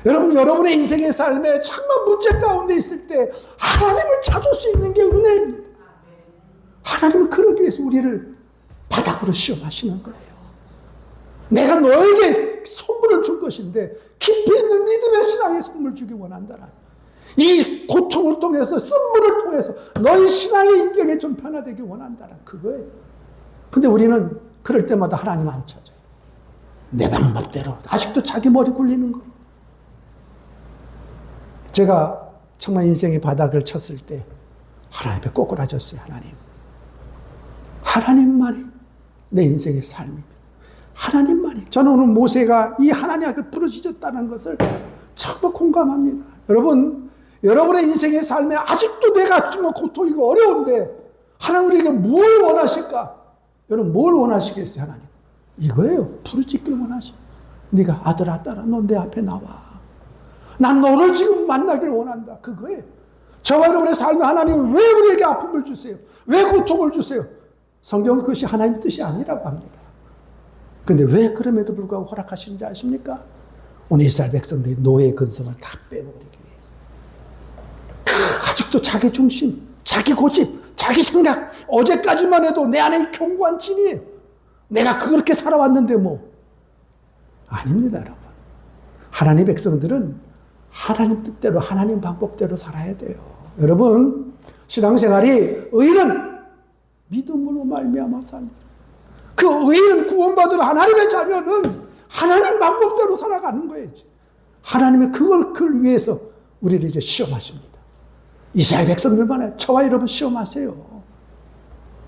여러분, 여러분의 인생의 삶에 참만 문제 가운데 있을 때 하나님을 찾을 수 있는 게 은혜입니다. 하나님은 그러기 위해서 우리를 바닥으로 시험하시는 거예요. 내가 너에게 선물을 줄 것인데 깊이 있는 믿음의 신앙의 선물 주기 원한다는 이 고통을 통해서 쓴물을 통해서 너희 신앙의 인격이 좀 변화되기 원한다는 그거예요. 근데 우리는 그럴 때마다 하나님 안 찾아요. 내 방법대로 아직도 자기 머리 굴리는 거예요. 제가 정말 인생의 바닥을 쳤을 때 하나님 앞에 꼬꾸라졌어요. 하나님만이 내 인생의 삶입니다. 하나님만이. 저는 오늘 모세가 이 하나님 앞에 부르짖었다는 것을 정말 공감합니다. 여러분의 인생의 삶에 아직도 내가 정말 고통이고 어려운데 하나님 우리에게 뭘 원하실까? 여러분 뭘 원하시겠어요? 하나님 이거예요. 부르짖길 원하셔. 네가 아들아 딸아 너 내 앞에 나와. 난 너를 지금 만나길 원한다. 그거예요. 저와 여러분의 삶에 하나님 왜 우리에게 아픔을 주세요? 왜 고통을 주세요? 성경은 그것이 하나님의 뜻이 아니라고 합니다. 근데 왜 그럼에도 불구하고 허락하시는지 아십니까? 오늘 이스라엘 백성들이 노예의 근성을 다 빼버리기 위해서. 아직도 자기 중심, 자기 고집, 자기 생각. 어제까지만 해도 내 안에 견고한 진이 내가 그렇게 살아왔는데 뭐. 아닙니다, 여러분. 하나님 백성들은 하나님 뜻대로, 하나님 방법대로 살아야 돼요. 여러분, 신앙생활이 의인은 믿음으로 말미암아 삽니다. 그 의인 구원받은 하나님의 자녀는 하나님 방법대로 살아가는 거예요. 하나님의 그걸 위해서 우리를 이제 시험하십니다. 이스라엘 백성들만 저와 여러분 시험하세요.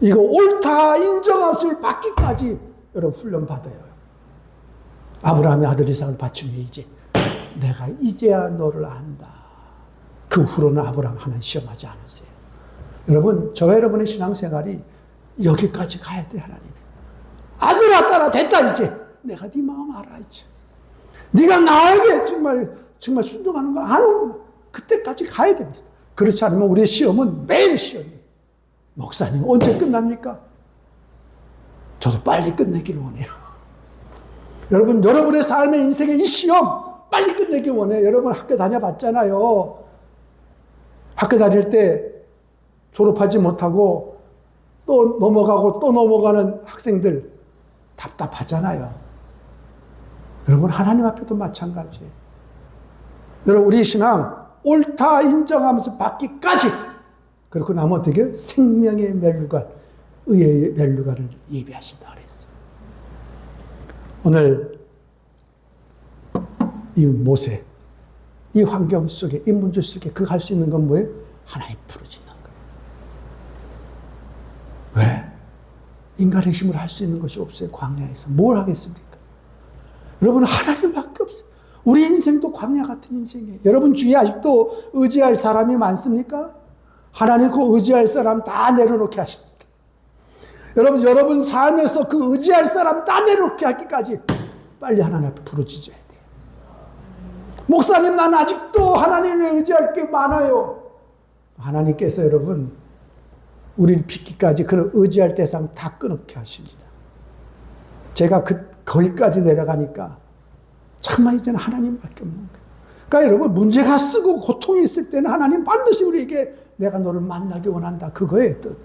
이거 옳다 인정하실 받기까지 여러분 훈련 받아요. 아브라함의 아들 이삭을 바친 후에 이제 내가 이제야 너를 안다. 그 후로는 아브라함 하나님 시험하지 않으세요. 여러분, 저와 여러분의 신앙생활이 여기까지 가야 돼. 하나님 아들아 딸아 됐다. 이제 내가 네 마음 알아. 이제 네가 나에게 정말 순종하는 걸 아는 그때까지 가야 됩니다. 그렇지 않으면 우리의 시험은 매일 시험이에요. 목사님 언제 끝납니까? 저도 빨리 끝내기를 원해요. 여러분, 여러분의 삶의 인생의 이 시험 빨리 끝내기 원해요. 여러분 학교 다녀봤잖아요. 학교 다닐 때 졸업하지 못하고 또 넘어가고 또 넘어가는 학생들 답답하잖아요. 여러분, 하나님 앞에도 마찬가지예요. 여러분, 우리 신앙 옳다 인정하면서 받기까지, 그렇고 나면 어떻게 생명의 멸류관, 의의 멸류관을 예비하신다 그랬어요. 오늘 이 모세, 이 환경 속에, 이 문제 속에 그 할 수 있는 건 뭐예요? 하나님 부르짖는 거예요. 왜? 인간의 힘으로 할 수 있는 것이 없어요. 광야에서 뭘 하겠습니까? 여러분, 하나님밖에 없어요. 우리 인생도 광야 같은 인생이에요. 여러분 주위에 아직도 의지할 사람이 많습니까? 하나님 그 의지할 사람 다 내려놓게 하십니다. 여러분 삶에서 그 의지할 사람 다 내려놓게 하기까지 빨리 하나님 앞에 부르짖어야 돼요. 목사님, 난 아직도 하나님에 의지할 게 많아요. 하나님께서 여러분 우리를 빚기까지 그런 의지할 대상 다 끊게 하십니다. 제가 거기까지 내려가니까 정말 이제는 하나님밖에 없는 거예요. 그러니까 여러분, 문제가 쓰고 고통이 있을 때는 하나님 반드시 우리에게 내가 너를 만나기 원한다, 그거의 뜻.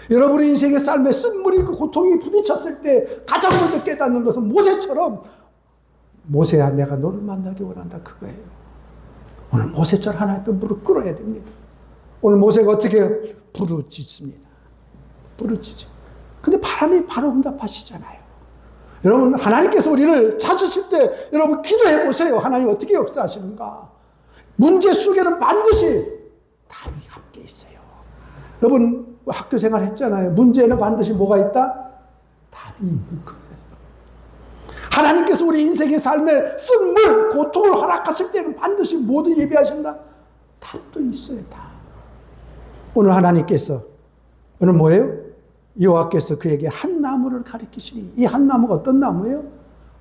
여러분의 인생의 삶에 쓴물이 그 고통이 부딪혔을 때 가장 먼저 깨닫는 것은 모세처럼, 모세야 내가 너를 만나기 원한다, 그거예요. 오늘 모세처럼 하나님 앞에 무릎 꿇어야 됩니다. 오늘 모세가 어떻게 부르짖습니다. 부르짖어. 근데 하나님 바로 응답하시잖아요. 여러분, 하나님께서 우리를 찾으실 때 여러분 기도해 보세요. 하나님 어떻게 역사하시는가? 문제 속에는 반드시 답이 함께 있어요. 여러분 학교 생활 했잖아요. 문제는 반드시 뭐가 있다? 답이 있는 거예요. 하나님께서 우리 인생의 삶에 쓴물, 고통을 허락하실 때는 반드시 모두 예비하신다? 답도 있어요. 다. 오늘 하나님께서, 오늘 뭐예요? 여호와께서 그에게 한 나무를 가리키시니, 이 한 나무가 어떤 나무예요?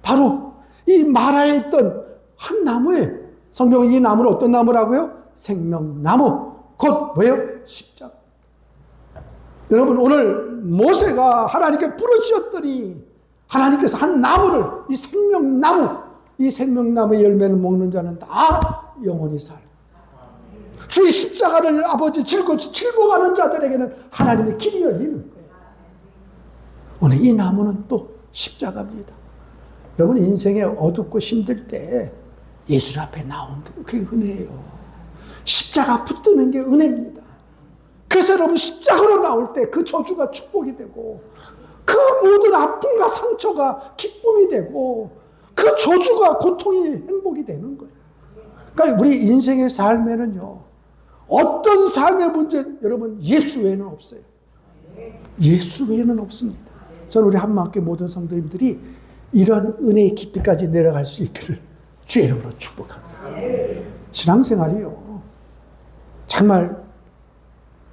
바로 이 마라에 있던 한 나무예요. 성경은 이 나무를 어떤 나무라고요? 생명나무, 곧 뭐예요? 십자가. 여러분, 오늘 모세가 하나님께 부르짖었더니 하나님께서 한 나무를, 이 생명나무, 이 생명나무의 열매를 먹는 자는 다 영원히 살고, 주의 십자가를 아버지 짊고 가는 자들에게는 하나님의 길이 열리는 거예요. 오늘 이 나무는 또 십자가입니다. 여러분, 인생에 어둡고 힘들 때 예수 앞에 나오는 게 그게 은혜예요. 십자가 붙드는 게 은혜입니다. 그래서 여러분, 십자가로 나올 때 그 저주가 축복이 되고, 그 모든 아픔과 상처가 기쁨이 되고, 그 저주가 고통이 행복이 되는 거예요. 그러니까 우리 인생의 삶에는요, 어떤 삶의 문제, 여러분 예수 외에는 없어요. 예수 외에는 없습니다. 저는 우리 한마음교회 모든 성도님들이 이런 은혜의 깊이까지 내려갈 수 있기를 주의 이름으로 축복합니다. 신앙생활이요, 정말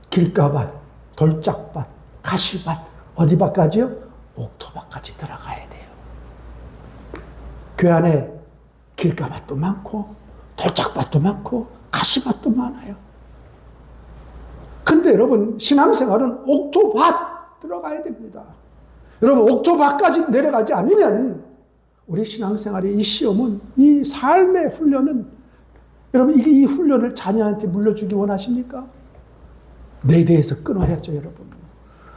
길가밭, 돌짝밭, 가시밭, 어디밭까지요? 옥토밭까지 들어가야 돼요. 그 안에 길가밭도 많고 돌짝밭도 많고 가시밭도 많아요. 근데 여러분, 신앙생활은 옥토밭 들어가야 됩니다. 여러분, 옥토밭까지 내려가지 않으면 우리 신앙생활의 이 시험은, 이 삶의 훈련은, 여러분 이 훈련을 자녀한테 물려주기 원하십니까? 내 대해서 끊어야죠. 여러분,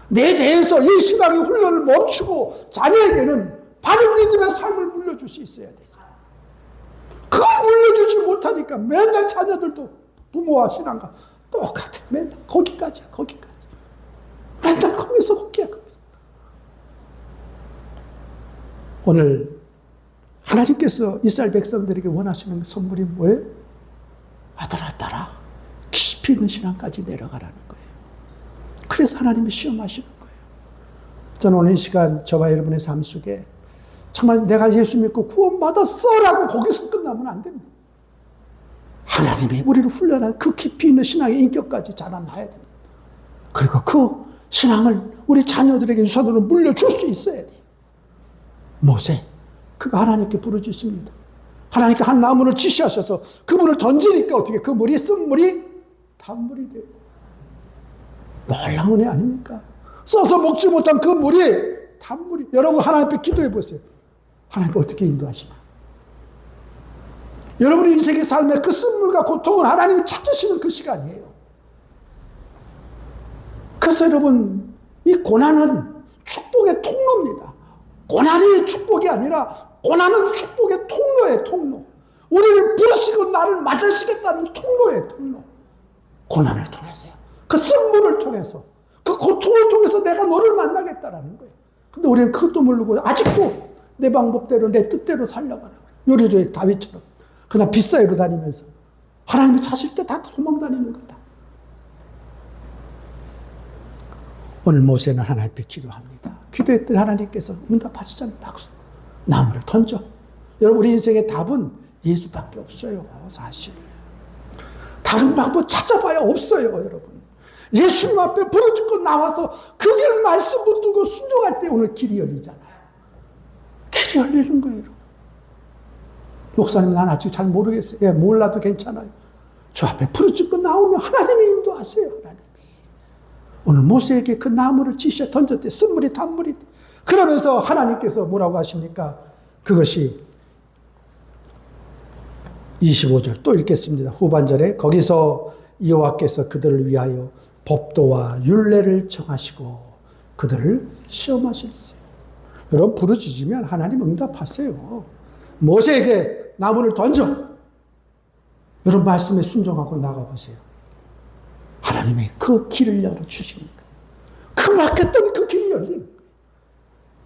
내 대해서 이 신앙의 훈련을 멈추고 자녀에게는 바른 믿음의 삶을 물려줄 수 있어야 되죠. 그걸 물려주지 못하니까 맨날 자녀들도 부모와 신앙과 똑같아. 맨날 거기까지야, 거기까지. 맨날 거기서 거기야. 오늘 하나님께서 이스라엘 백성들에게 원하시는 선물이 뭐예요? 아들아, 딸아, 깊이 있는 신앙까지 내려가라는 거예요. 그래서 하나님이 시험하시는 거예요. 저는 오늘 이 시간 저와 여러분의 삶 속에 정말 내가 예수 믿고 구원받았어라고 거기서 끝나면 안 됩니다. 하나님이 우리를 훈련한 그 깊이 있는 신앙의 인격까지 자라나야 됩니다. 그리고 그 신앙을 우리 자녀들에게 유산으로 물려줄 수 있어야 돼요. 모세, 그가 하나님께 부르짖습니다. 하나님께 한 나무를 지시하셔서 그물을 던지니까 어떻게 그 물이 쓴물이 단물이 돼요. 놀라운 은혜 아닙니까? 써서 먹지 못한 그 물이 단물이. 여러분 하나님 앞에 기도해 보세요. 하나님 어떻게 인도하시나? 여러분의 인생의 삶에 그 쓴물과 고통을 하나님이 찾으시는 그 시간이에요. 그래서 여러분 이 고난은 축복의 통로입니다. 고난이 축복이 아니라 고난은 축복의 통로예요. 통로. 우리를 부르시고 나를 맞으시겠다는 통로예요. 통로. 고난을 통해서요. 그 쓴물을 통해서 그 고통을 통해서 내가 너를 만나겠다라는 거예요. 근데 우리는 그것도 모르고 아직도 내 방법대로 내 뜻대로 살려가라고. 요리조의 다윗처럼 그냥 빗사이로 다니면서 하나님이 찾을 때 다 도망다니는 거다. 오늘 모세는 하나님 앞에 기도합니다. 기도했더니 하나님께서 응답하시잖아요. 박수. 나무를 던져. 여러분 우리 인생의 답은 예수밖에 없어요. 사실. 다른 방법 찾아봐야 없어요. 여러분. 예수님 앞에 부르짖고 나와서 그 길 말씀 붙들고 순종할 때 오늘 길이 열리잖아요. 길이 열리는 거예요. 목사님 난 아직 잘 모르겠어요. 예, 몰라도 괜찮아요. 주 앞에 부르짖고 나오면 하나님이 인도하세요. 하나님이. 오늘 모세에게 그 나무를 지시해 던졌대. 쓴물이 단물이. 그러면서 하나님께서 뭐라고 하십니까? 그것이 25절 또 읽겠습니다. 후반절에 거기서 여호와께서 그들을 위하여 법도와 율례를 정하시고 그들을 시험하실세. 여러분 부르짖으면 하나님 응답하세요. 모세에게 나무를 던져. 여러분 말씀에 순종하고 나가보세요. 하나님이 그 길을 열어주십니까? 그 막혔던 그 길이 열리는 거예요.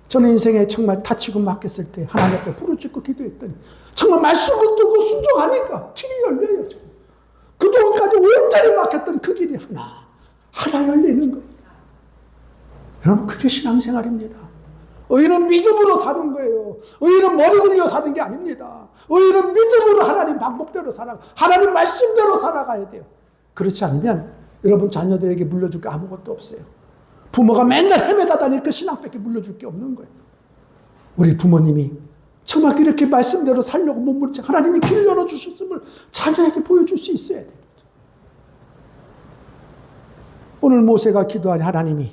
저는 인생에 정말 다치고 막혔을 때 하나님 앞에 부르짖고 기도했더니 정말 말씀 붙들고 순종하니까 길이 열려요. 그동안까지 온전히 막혔던 그 길이 하나 열리는 거예요. 여러분 그게 신앙생활입니다. 의인은 믿음으로 사는 거예요. 의인은 머리 굴려 사는 게 아닙니다. 의인은 믿음으로 하나님 방법대로 하나님 말씀대로 살아가야 돼요. 그렇지 않으면 여러분 자녀들에게 물려줄 게 아무것도 없어요. 부모가 맨날 헤매다 다닐 그 신앙밖에 물려줄 게 없는 거예요. 우리 부모님이 정말 이렇게 말씀대로 살려고 몸부림쳐 하나님이 길 열어주셨음을 자녀에게 보여줄 수 있어야 돼요. 오늘 모세가 기도하니 하나님이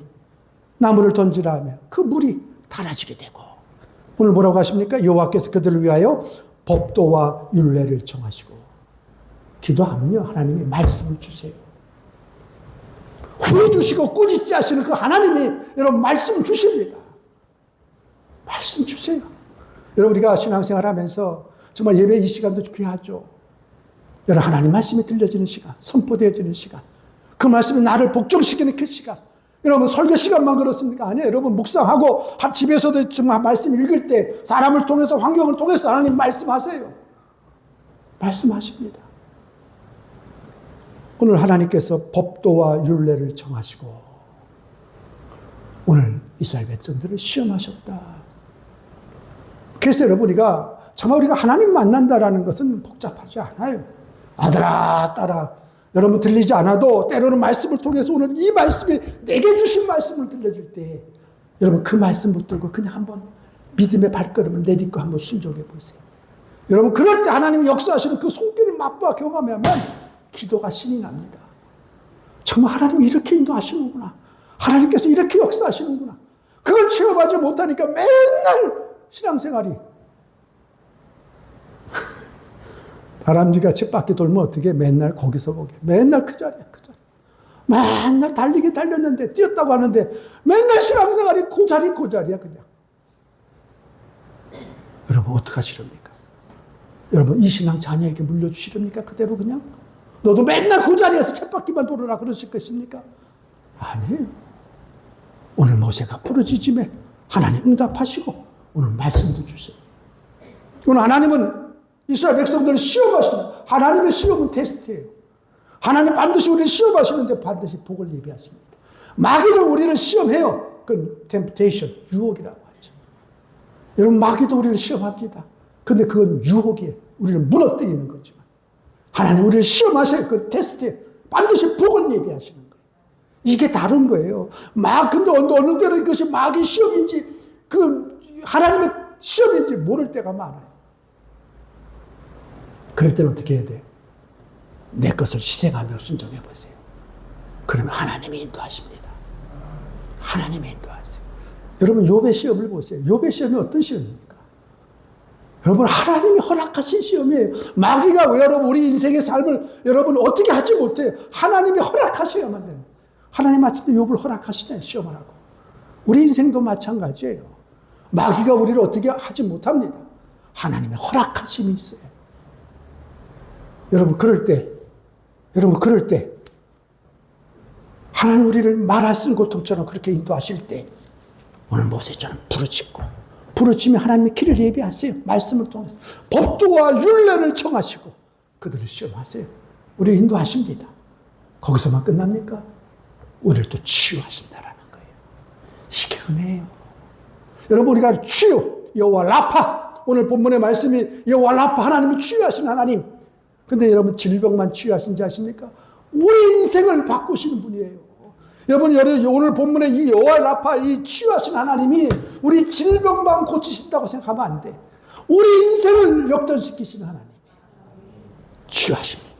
나무를 던지라 하면 그 물이 달아지게 되고 오늘 뭐라고 하십니까? 여호와께서 그들을 위하여 법도와 율례를 정하시고 기도하면요 하나님이 말씀을 주세요. 후회 주시고 꾸짖지 하시는 그 하나님이 여러분 말씀 주십니다. 말씀 주세요. 여러분 우리가 신앙생활 하면서 정말 예배 이 시간도 귀하죠. 여러분 하나님 말씀이 들려지는 시간, 선포되어지는 시간, 그 말씀이 나를 복종시키는 그 시간. 여러분 설교 시간만 그렇습니까? 아니에요. 여러분 묵상하고 집에서도 정말 말씀 읽을 때 사람을 통해서 환경을 통해서 하나님 말씀하세요. 말씀하십니다. 오늘 하나님께서 법도와 율례를 정하시고 오늘 이스라엘 백성들을 시험하셨다. 그래서 여러분 정말 우리가 하나님 만난다라는 것은 복잡하지 않아요. 아들아 딸아 여러분 들리지 않아도 때로는 말씀을 통해서 오늘 이 말씀이 내게 주신 말씀을 들려줄 때 여러분 그 말씀 붙들고 그냥 한번 믿음의 발걸음을 내딛고 한번 순종해 보세요. 여러분 그럴 때 하나님이 역사하시는 그 손길을 맛보아 경험하면 기도가 신이 납니다. 정말 하나님이 이렇게 인도하시는구나. 하나님께서 이렇게 역사하시는구나. 그걸 체험하지 못하니까 맨날 신앙생활이 다람쥐가 쳇바퀴 돌면 어떻게 맨날 거기서 거기 맨날 그 자리야 그 자리. 맨날 달리게 달렸는데 뛰었다고 하는데 맨날 신앙생활이 그 자리야 그냥. 여러분 어떡하시렵니까? 여러분 이 신앙 자녀에게 물려주시렵니까? 그대로 그냥? 너도 맨날 그 자리에서 쳇바퀴만 돌아라 그러실 것입니까? 아니에요. 오늘 모세가 부르짖음에 하나님 응답하시고 오늘 말씀도 주세요. 오늘 하나님은 이스라엘 백성들을 시험하십니다. 하나님의 시험은 테스트예요. 하나님 반드시 우리를 시험하시는데 반드시 복을 예비하십니다. 마귀는 우리를 시험해요. 그건 temptation, 유혹이라고 하죠. 여러분, 마귀도 우리를 시험합니다. 근데 그건 유혹이에요. 우리를 무너뜨리는 거지만. 하나님 우리를 시험하세요. 그 테스트에 반드시 복을 예비하시는 거예요. 이게 다른 거예요. 근데 어느 때는 이것이 마귀 시험인지, 하나님의 시험인지 모를 때가 많아요. 그럴 때는 어떻게 해야 돼요? 내 것을 희생하며 순종해 보세요. 그러면 하나님이 인도하십니다. 하나님이 인도하세요. 여러분, 욥의 시험을 보세요. 욥의 시험이 어떤 시험입니까? 여러분, 하나님이 허락하신 시험이에요. 마귀가 왜 여러분 우리 인생의 삶을 여러분 어떻게 하지 못해요? 하나님이 허락하셔야만 돼요. 하나님 마침내 욥을 허락하시잖아요. 시험을 하고. 우리 인생도 마찬가지예요. 마귀가 우리를 어떻게 하지 못합니다. 하나님의 허락하심이 있어요. 여러분, 그럴 때 하나님 우리를 말할 쓴 고통처럼 그렇게 인도하실 때 오늘 모세처럼 부르짖며 하나님의 길을 예비하세요. 말씀을 통해서 법도와 율례를 청하시고 그들을 시험하세요. 우리를 인도하십니다. 거기서만 끝납니까? 우리를 또 치유하신다라는 거예요. 이게 은혜예요. 여러분, 우리가 치유, 여호와 라파, 오늘 본문의 말씀이 여호와 라파, 하나님이 치유하신 하나님. 근데 여러분, 질병만 치유하신지 아십니까? 우리 인생을 바꾸시는 분이에요. 여러분, 오늘 본문에 이 여호와 라파, 이 치유하신 하나님이 우리 질병만 고치신다고 생각하면 안 돼. 우리 인생을 역전시키시는 하나님. 치유하십니다.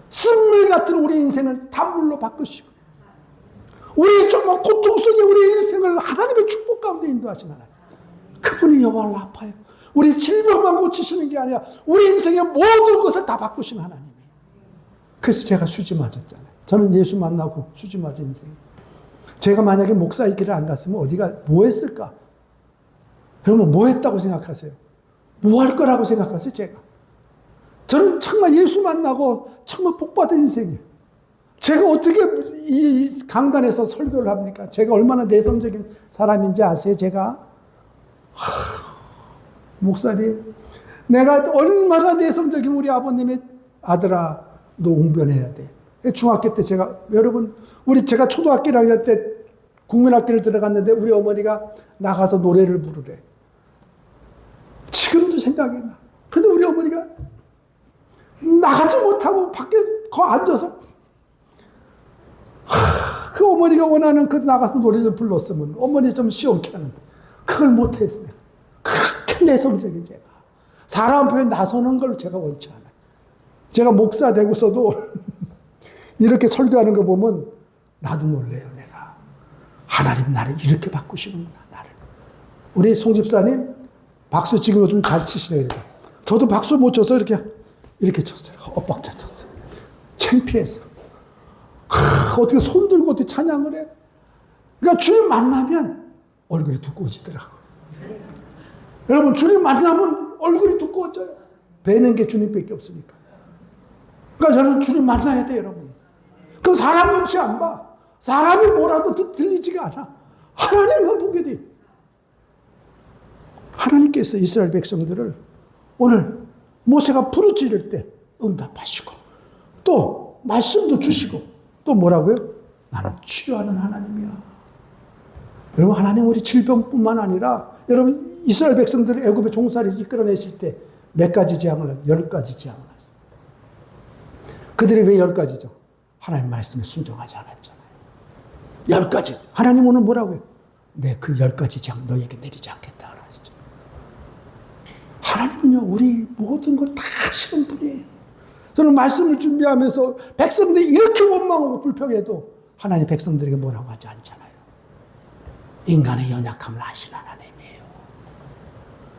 쓴물 같은 우리 인생을 단물로 바꾸시고, 우리 정말 고통 속에 우리 인생을 하나님의 축복 가운데 인도하시는 하나님. 그분이 여호와 라파예요. 우리 질병만 고치시는 게 아니라 우리 인생의 모든 것을 다 바꾸시는 하나님이에요. 그래서 제가 수지 맞았잖아요. 저는 예수 만나고 수지 맞은 인생. 제가 만약에 목사의 길을 안 갔으면 어디가 뭐 했을까? 그러면 뭐 했다고 생각하세요? 뭐 할 거라고 생각하세요, 제가? 저는 정말 예수 만나고 정말 복받은 인생이에요. 제가 어떻게 이 강단에서 설교를 합니까? 제가 얼마나 내성적인 사람인지 아세요, 제가? 목사님, 내가 얼마나 내성적인 우리 아버님의 아들아, 너 웅변해야 돼. 중학교 때 여러분, 제가 초등학교 1학년 때 국민학교를 들어갔는데 우리 어머니가 나가서 노래를 부르래. 지금도 생각이 나. 근데 우리 어머니가 나가지 못하고 밖에 앉아서 그 어머니가 원하는 그 나가서 노래를 불렀으면 어머니 좀 시원케 하는데 그걸 못했어요. 그렇게 내성적인 제가. 사람 앞에 나서는 걸 제가 원치 않아요. 제가 목사 되고서도 이렇게 설교하는 거 보면 나도 놀래요, 내가. 하나님 나를 이렇게 바꾸시는구나, 나를. 우리 송 집사님, 박수 지금 요즘 잘 치시네요. 저도 박수 못 쳐서 이렇게 쳤어요. 엇박자 쳤어요. 창피해서. 어떻게 손 들고 어떻게 찬양을 해? 그러니까 주님 만나면 얼굴이 두꺼워지더라고요. 여러분, 주님 만나면 얼굴이 두꺼워져요. 뵈는 게 주님밖에 없으니까. 그러니까 저는 주님 만나야 돼요, 여러분. 그 사람 눈치 안 봐. 사람이 뭐라도 들리지가 않아. 하나님만 보게 돼. 하나님께서 이스라엘 백성들을 오늘 모세가 부르짖을 때 응답하시고 또 말씀도 주시고 또 뭐라고요? 나는 치료하는 하나님이야. 여러분, 하나님 우리 질병뿐만 아니라 여러분 이스라엘 백성들을 애굽의 종살이에서 이끌어내실 때 몇 가지 재앙을 10가지 재앙을 하셨어요. 그들이 왜 10가지죠? 하나님 말씀에 순종하지 않았잖아요. 10가지. 하나님 오늘 뭐라고요? 내 그 10가지 재앙 너에게 내리지 않겠다 하시죠. 하나님은요, 우리 모든 걸 다 아시는 분이에요. 저는 말씀을 준비하면서 백성들이 이렇게 원망하고 불평해도 하나님 백성들에게 뭐라고 하지 않잖아요. 인간의 연약함을 아시는 하나님이에요.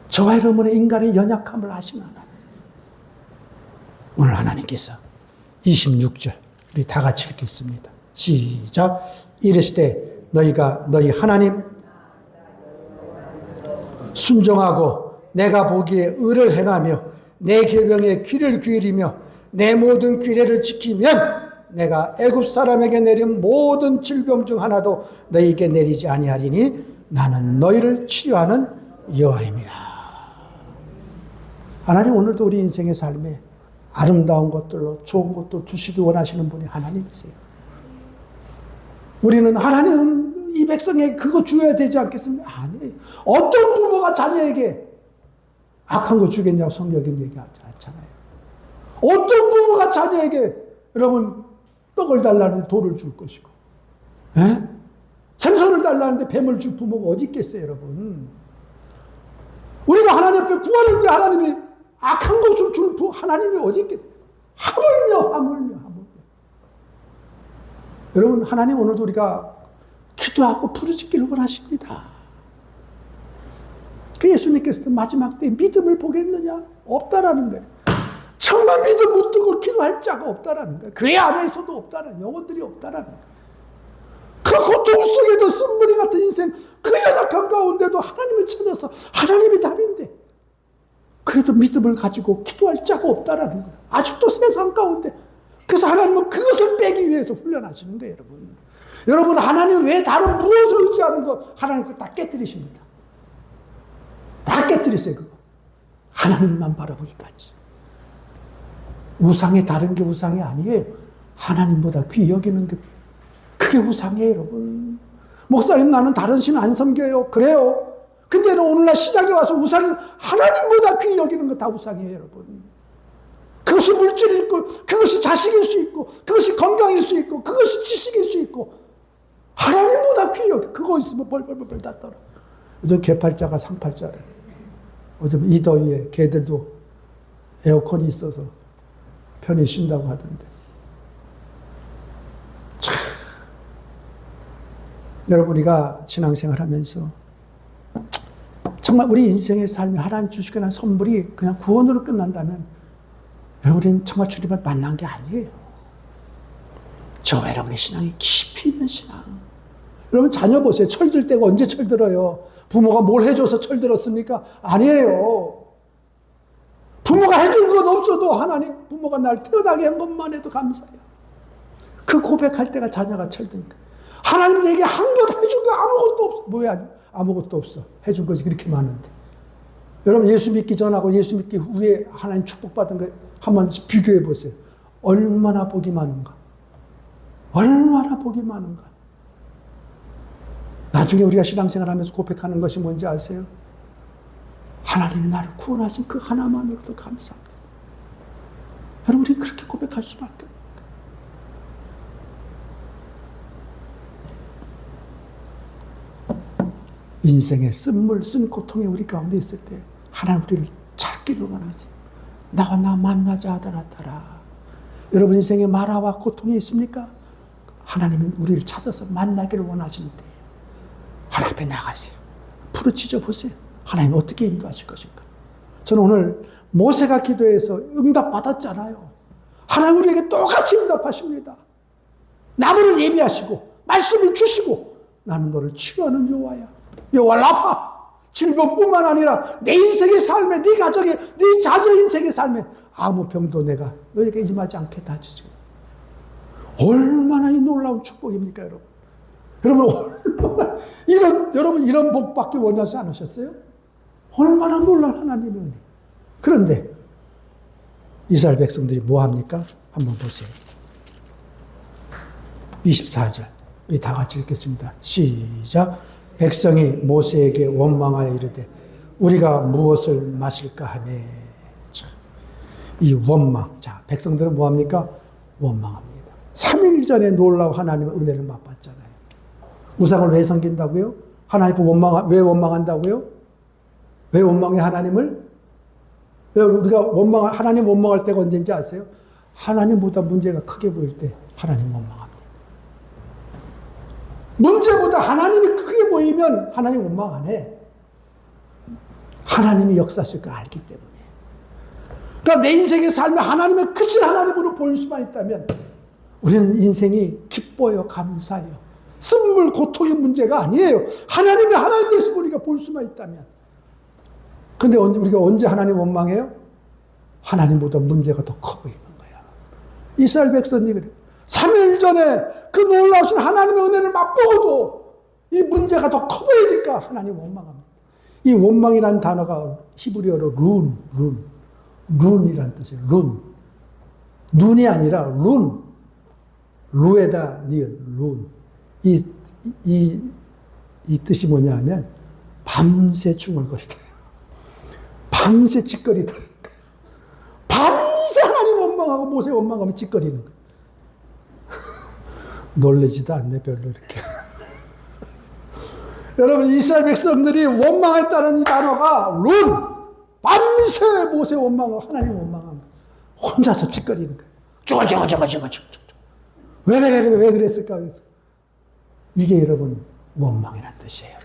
저와 여러분의 인간의 연약함을 아시는 하나님. 오늘 하나님께서 26절 우리 다 같이 읽겠습니다. 시작. 이르시되 너희 하나님 순종하고 내가 보기에 의를 행하며 내 계명에 귀를 기울이며 내 모든 규례를 지키면 내가 애굽 사람에게 내린 모든 질병 중 하나도 너희에게 내리지 아니하리니 나는 너희를 치료하는 여호와임이라. 하나님 오늘도 우리 인생의 삶에 아름다운 것들로 좋은 것도 주시기 원하시는 분이 하나님이세요. 우리는 하나님 이 백성에게 그거 주어야 되지 않겠습니까? 아니, 어떤 부모가 자녀에게 악한 거 주겠냐고 성경이 얘기하지 않잖아요. 어떤 부모가 자녀에게 여러분 떡을 달라는데 돌을 줄 것이고, 에? 생선을 달라는데 뱀을 줄 부모가 어디 있겠어요, 여러분? 우리가 하나님 앞에 구하는데 하나님이 악한 것을 줄 하나님이 어디 있겠어요? 하물며. 여러분, 하나님 오늘도 우리가 기도하고 부르짖기를 원하십니다. 그 예수님께서도 마지막 때 믿음을 보겠느냐? 없다라는 거예요. 정말 믿음 붙들고 기도할 자가 없다라는 거예요. 교회 안에서도 없다라는, 영혼들이 없다라는 거예요. 그 고통 속에도 쓴무리 같은 인생, 그 연약한 가운데도 하나님을 찾아서 하나님이 답인데, 그래도 믿음을 가지고 기도할 자가 없다라는 거예요. 아직도 세상 가운데. 그래서 하나님은 그것을 빼기 위해서 훈련하시는 거예요, 여러분. 여러분, 하나님 외에 다른 무엇을 의지하는 거, 하나님 그거 다 깨뜨리십니다. 다 깨뜨리세요, 그거. 하나님만 바라보기까지. 우상이 다른 게 우상이 아니에요. 하나님보다 귀히 여기는 게, 그게 우상이에요, 여러분. 목사님, 나는 다른 신 안 섬겨요. 그래요. 근데 오늘날 시장에 와서 우상, 하나님보다 귀히 여기는 거 다 우상이에요, 여러분. 그것이 물질일 있고, 그것이 자식일 수 있고, 그것이 건강일 수 있고, 그것이 지식일 수 있고, 하나님보다 귀히 여기. 그거 있으면 벌벌벌 다 떨어. 요즘 개팔자가 상팔자래. 요즘 이 더위에 개들도 에어컨이 있어서 편히 쉰다고 하던데. 참. 여러분, 우리가 신앙생활 하면서 정말 우리 인생의 삶이 하나님 주시거나 선물이 그냥 구원으로 끝난다면 우리는 정말 주님을 만난 게 아니에요. 저와 여러분의 신앙이 깊이 있는 신앙. 여러분, 자녀 보세요. 철들 때가 언제 철들어요? 부모가 뭘 해줘서 철들었습니까? 아니에요. 부모가 해준 건 없어도 하나님, 부모가 날 태어나게 한 것만 해도 감사해요. 그 고백할 때가 자녀가 철든 거예요. 하나님 내게 한 것 해준 거 아무것도 없어. 뭐야? 아무것도 없어. 해준 것이 그렇게 많은데. 여러분, 예수 믿기 전하고 예수 믿기 후에 하나님 축복받은 거 한번 비교해 보세요. 얼마나 복이 많은가. 얼마나 복이 많은가. 나중에 우리가 신앙생활 하면서 고백하는 것이 뭔지 아세요? 하나님이 나를 구원하신 그 하나만으로도 감사합니다. 여러분, 우리 그렇게 고백할 수밖에 없어요. 인생의 쓴물, 쓴 고통이 우리 가운데 있을 때 하나님 우리를 찾기를 원하세요. 나와 나 만나자 하더라 따라. 여러분 인생에 마라와 고통이 있습니까? 하나님은 우리를 찾아서 만나기를 원하시는데 하나님 앞에 나가세요. 부르짖어 보세요. 하나님 어떻게 인도하실 것인가? 저는 오늘 모세가 기도해서 응답 받았잖아요. 하나님 우리에게 똑같이 응답하십니다. 나무를 예비하시고 말씀을 주시고 나는 너를 치유하는 여호와야. 여호와 라파. 질병뿐만 아니라 내 인생의 삶에, 네 가정의, 네 자녀 인생의 삶에 아무 병도 내가 너에게 임하지 않겠다 하시죠. 얼마나 이 놀라운 축복입니까, 여러분? 여러분 이런 복 받기 원하지 않으셨어요? 얼마나 놀라운 하나님의 은혜. 그런데 이스라엘 백성들이 뭐 합니까? 한번 보세요. 24절. 우리 다 같이 읽겠습니다. 시작. 백성이 모세에게 원망하여 이르되 우리가 무엇을 마실까 하며. 이 원망. 자, 백성들은 뭐 합니까? 원망합니다. 3일 전에 놀라운 하나님의 은혜를 맛봤잖아요. 우상을 왜 섬긴다고요? 하나님 왜 원망한다고요? 왜 원망해 하나님을? 왜 우리가 하나님 원망할 때가 언제인지 아세요? 하나님보다 문제가 크게 보일 때 하나님 원망합니다. 문제보다 하나님이 크게 보이면 하나님 원망 안 해. 하나님이 역사하실 걸 알기 때문에. 그러니까 내 인생의 삶에 하나님의 크신 하나님으로 보일 수만 있다면 우리는 인생이 기뻐요, 감사해요. 쓴물, 고통의 문제가 아니에요. 하나님이 하나님 되신 우리가 볼 수만 있다면. 근데 우리가 언제 하나님 원망해요? 하나님보다 문제가 더 커 보이는 거야. 이스라엘 백성이 그래요. 3일 전에 그 놀라우신 하나님의 은혜를 맛보고도 이 문제가 더 커 보이니까 하나님 원망합니다. 이 원망이라는 단어가 히브리어로 룬이라는 뜻이에요. 눈이 아니라 루에다 니은, 이 뜻이 뭐냐 하면 밤새 중얼거리다. 밤새 찌꺼리다는 거예요. 밤새 하나님 원망하고 모세 원망하면 찌꺼리는 거예요. 놀라지도 않네, 별로 이렇게. 여러분, 이스라엘 백성들이 원망했다는 이 단어가 룬! 밤새 모세 원망하고 하나님 원망하고 혼자서 찌꺼리는 거예요. 저거. 왜 그랬을까? 이게 여러분, 원망이라는 뜻이에요.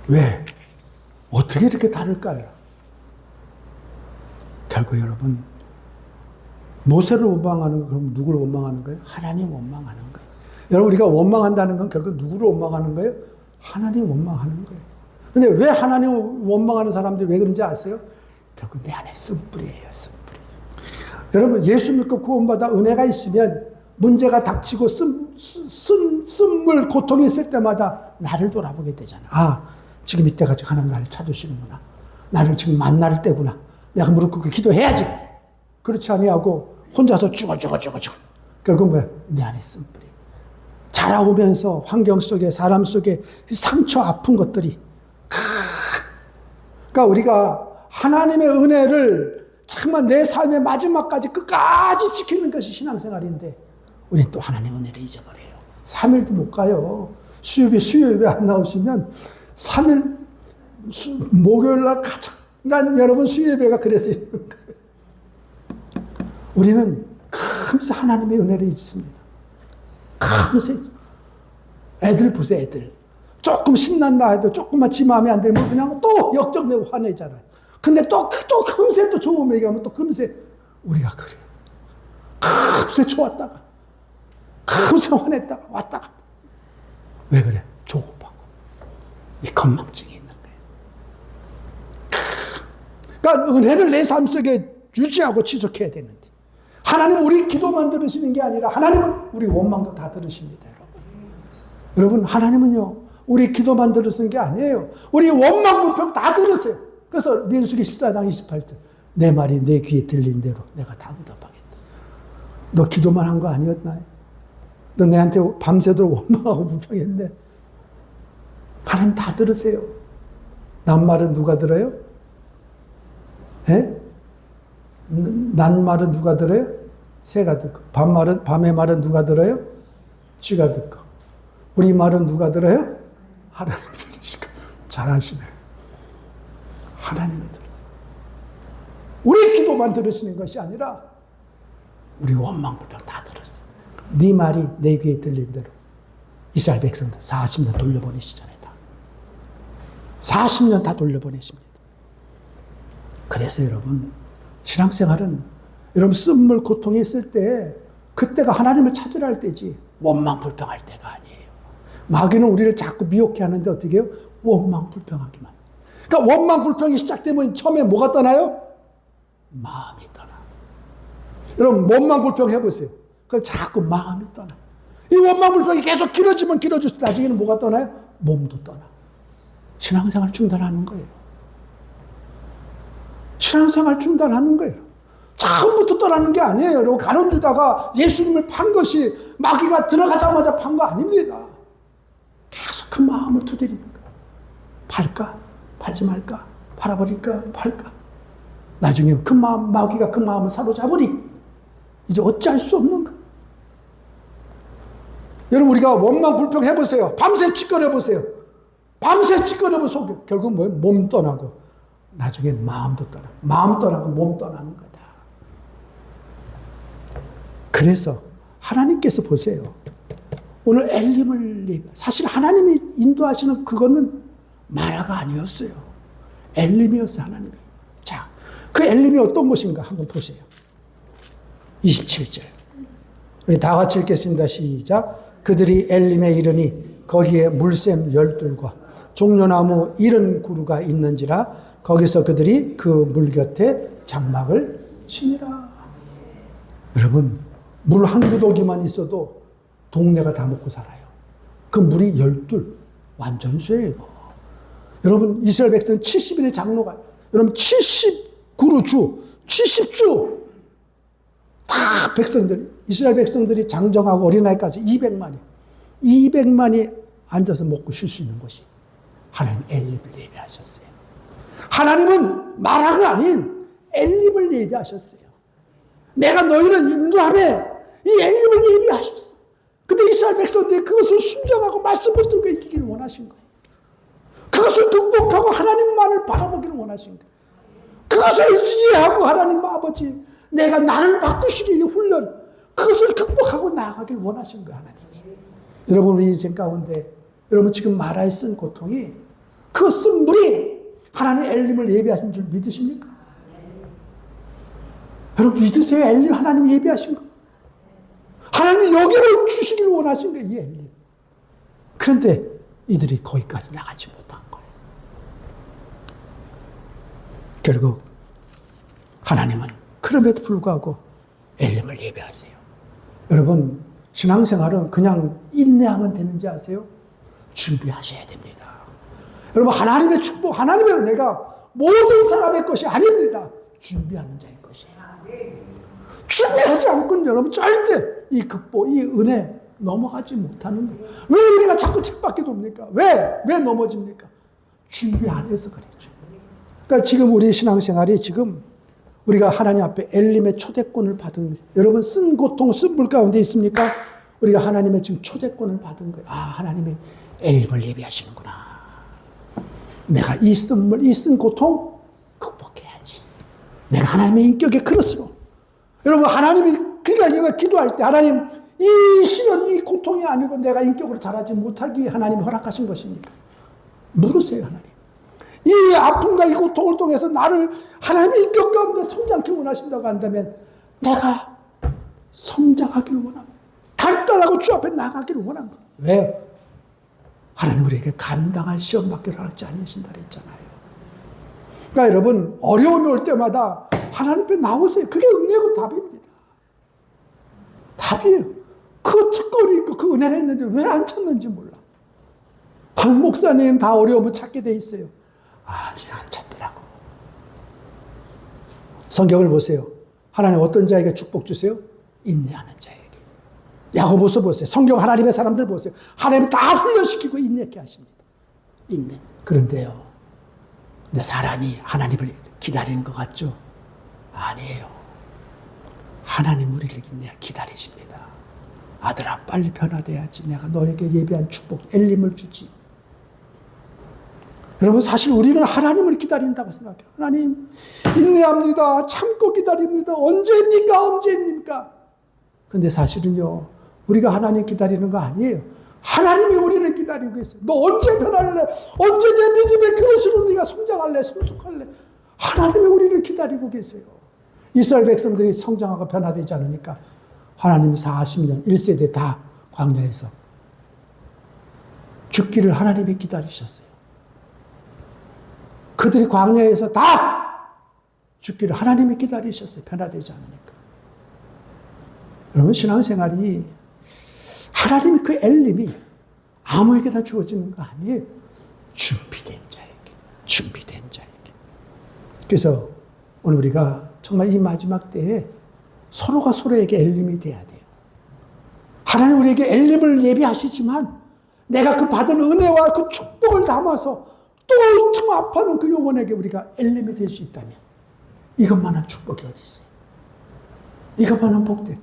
왜? 어떻게 이렇게 다를까요? 결국 여러분, 모세를 원망하는 거, 그럼 누구를 원망하는 거예요? 하나님 원망하는 거예요. 여러분, 우리가 원망한다는 건 결국 누구를 원망하는 거예요? 하나님 원망하는 거예요. 근데 왜 하나님 원망하는 사람들이 왜 그런지 아세요? 결국 내 안에 쓴뿌리예요, 쓴뿌리. 여러분, 예수 믿고 구원받아 은혜가 있으면 문제가 닥치고 쓴물, 고통이 있을 때마다 나를 돌아보게 되잖아. 아, 지금 이때가 하나님 나를 찾으시는구나. 나를 지금 만날 때구나. 내가 무릎 꿇고 기도해야지. 그렇지 아니하고 혼자서 죽어. 결국 뭐야? 내 안에 쓴뿌리. 자라오면서 환경 속에 사람 속에 상처 아픈 것들이 그러니까 우리가 하나님의 은혜를 정말 내 삶의 마지막까지 끝까지 지키는 것이 신앙생활인데 우리는 또 하나님의 은혜를 잊어버려요. 3일도 못 가요. 수요일에 안 나오시면 3일 목요일 날 가자. 그러니까 여러분 수요일배가 그래서 있는 거예요. 우리는 금세 하나님의 은혜를 잊습니다. 금세. 애들 보세요, 애들. 조금 신난다 해도 조금만 지 마음에 안 들면 그냥 또 역적내고 화내잖아요. 근데 또 금세 또 좋은 얘기하면 또 금세 우리가 그래요. 금세 좋았다가 금세 화냈다가 왔다가 왜 그래? 조급하고 이 건망증이 있는 거예요. 그러니까 은혜를 내 삶 속에 유지하고 지속해야 되는데 하나님은 우리 기도만 들으시는 게 아니라 하나님은 우리 원망도 다 들으십니다. 여러분, 하나님은요, 우리 기도만 들으시는 게 아니에요. 우리 원망, 불평 다 들으세요. 그래서 민수기 14장 28절. 내 말이 내 귀에 들린 대로 내가 다 응답하겠다. 너 기도만 한 거 아니었나요? 너 내한테 밤새도록 원망하고 불평했네. 하나님 다 들으세요. 남 말은 누가 들어요? 예? 난 말은 누가 들어요? 새가 듣고. 밤의 말은 누가 들어요? 쥐가 듣고. 우리 말은 누가 들어요? 하나님 들으시고. 잘하시네. 하나님은 들으세요. 우리 기도만 들으시는 것이 아니라 우리 원망, 불평 다 들었어요. 네 말이 내 귀에 들린 대로 이스라엘 백성들 40년 돌려보내시잖아요. 40년 다 돌려보내십니다. 그래서 여러분, 신앙생활은 여러분 쓴물 고통이 있을 때 그때가 하나님을 찾으라 할 때지 원망 불평할 때가 아니에요. 마귀는 우리를 자꾸 미혹해 하는데 어떻게 해요? 원망 불평하기만. 그러니까 원망 불평이 시작되면 처음에 뭐가 떠나요? 마음이 떠나. 여러분 원망 불평 해보세요. 그 자꾸 마음이 떠나. 이 원망 불평이 계속 길어지면 길어질수록 나중에는 뭐가 떠나요? 몸도 떠나. 신앙생활 중단하는 거예요. 신앙생활 중단하는 거예요. 처음부터 떠나는 게 아니에요. 여러분 가론 유다가 예수님을 판 것이 마귀가 들어가자마자 판 거 아닙니다. 계속 그 마음을 두드리는 거예요. 팔까? 팔지 말까? 팔아버릴까? 팔까? 나중에 그 마음, 마귀가 그 마음을 사로잡으니 이제 어찌할 수 없는 거예요. 여러분 우리가 원망 불평 해보세요. 밤새 찌꺼려 보세요. 밤새 찌꺼려보 속에 결국 뭐예요? 몸 떠나고 나중에 마음도 떠나. 마음 떠나고 몸 떠나는 거다. 그래서 하나님께서 보세요. 오늘 엘림을 사실 하나님이 인도하시는 그거는 마라가 아니었어요. 엘림이었어요. 하나님이. 자, 그 엘림이 어떤 곳인가 한번 보세요. 27절. 우리 다 같이 읽겠습니다. 시작. 그들이 엘림에 이르니 거기에 물샘 12과 종려나무 70그루가 있는지라 거기서 그들이 그 물 곁에 장막을 치니라. 여러분 물 한 구더기만 있어도 동네가 다 먹고 살아요. 그 물이 12 완전 쇠예요. 여러분 이스라엘 백성은 70일의 장로가 여러분 70그루 주 70주 다 백성들이 이스라엘 백성들이 장정하고 어린아이까지 200만이 앉아서 먹고 쉴 수 있는 곳이 하나님 엘림을 예배하셨어요. 하나님은 마라가 아닌 엘림을 예비하셨어요. 내가 너희를 인도하며 이 엘림을 예비하셨어. 근데 이스라엘 백성들이 그것을 순종하고 말씀을 들고 이기기를 원하신 거예요. 그것을 극복하고 하나님만을 바라보기를 원하신 거예요. 그것을 이해하고 하나님 아버지, 내가 나를 바꾸시기 훈련, 그것을 극복하고 나아가길 원하신 거예요, 하나님이. 여러분, 우리 인생 가운데, 여러분 지금 마라에 쓴 고통이, 그 쓴 물이 하나님의 엘림을 예비하신 줄 믿으십니까? 여러분 믿으세요? 엘림 하나님 예비하신 거. 하나님이 여기를 주시길 원하신 거예요, 이 엘림. 그런데 이들이 거기까지 나가지 못한 거예요. 결국 하나님은 그럼에도 불구하고 엘림을 예배하세요. 여러분 신앙생활은 그냥 인내하면 되는지 아세요? 준비하셔야 됩니다. 여러분 하나님의 축복, 하나님의 은혜가 모든 사람의 것이 아닙니다. 준비하는 자의 것이에요. 준비하지 않고는 여러분 절대 이 극복, 이 은혜 넘어가지 못하는 거예요. 왜 우리가 자꾸 책밖에 돕니까? 왜 넘어집니까? 준비 안 해서 그렇죠. 그러니까 지금 우리 신앙생활이 지금 우리가 하나님 앞에 엘림의 초대권을 받은, 여러분 쓴 고통, 쓴 물 가운데 있습니까? 우리가 하나님의 지금 초대권을 받은 거예요. 아, 하나님의 엘림을 예비하시는구나. 내가 이 쓴 물, 이 쓴 고통 극복해야지. 내가 하나님의 인격의 그릇으로. 여러분 하나님이, 그러니까 내가 기도할 때 하나님 이 시련, 이 고통이 아니고 내가 인격으로 자라지 못하기 하나님이 허락하신 것이니까 물으세요, 하나님. 이 아픔과 이 고통을 통해서 나를 하나님의 인격 가운데 성장케 원하신다고 한다면 내가 성장하기를 원합니다. 간단하고 주 앞에 나가기를 원합니다. 왜? 하나님 우리에게 감당할 시험 받기를 허락지 않으신다 그랬잖아요. 그러니까 여러분 어려움이 올 때마다 하나님 앞에 나오세요. 그게 은혜고 답입니다. 답이에요. 그 특권이 있고 그 은혜가 있는데 왜 안 찾는지 몰라. 박 목사님 다 어려움을 찾게 돼 있어요. 아니, 안 찾더라고. 성경을 보세요. 하나님 어떤 자에게 축복 주세요? 인내하는 자에게. 야고보서 보세요. 성경 하나님의 사람들 보세요. 하나님이 다 훈련시키고 인내케 하십니다. 인내. 그런데요, 근데 사람이 하나님을 기다리는 것 같죠? 아니에요. 하나님 우리를 기다리십니다. 아들아 빨리 변화돼야지. 내가 너에게 예비한 축복 엘림을 주지. 여러분 사실 우리는 하나님을 기다린다고 생각해요. 하나님 인내합니다. 참고 기다립니다. 언제입니까? 근데 사실은요, 우리가 하나님 기다리는 거 아니에요. 하나님이 우리를 기다리고 계세요. 너 언제 변할래? 언제 내 믿음의 그릇으로 네가 성장할래? 성숙할래? 하나님이 우리를 기다리고 계세요. 이스라엘 백성들이 성장하고 변화되지 않으니까 하나님이 40년 1세대 다 광야에서 죽기를 하나님이 기다리셨어요. 그들이 광야에서 다 죽기를 하나님이 기다리셨어요. 변화되지 않으니까. 여러분 신앙생활이 하나님의 그 엘림이 아무에게나 주어지는 거 아니에요. 준비된 자에게. 그래서 오늘 우리가 정말 이 마지막 때에 서로가 서로에게 엘림이 돼야 돼요. 하나님 우리에게 엘림을 예비하시지만 내가 그 받은 은혜와 그 축복을 담아서 또 참 아파하는 그 영혼에게 우리가 엘림이 될 수 있다면 이것만한 축복이 어디 있어요? 이것만한 복된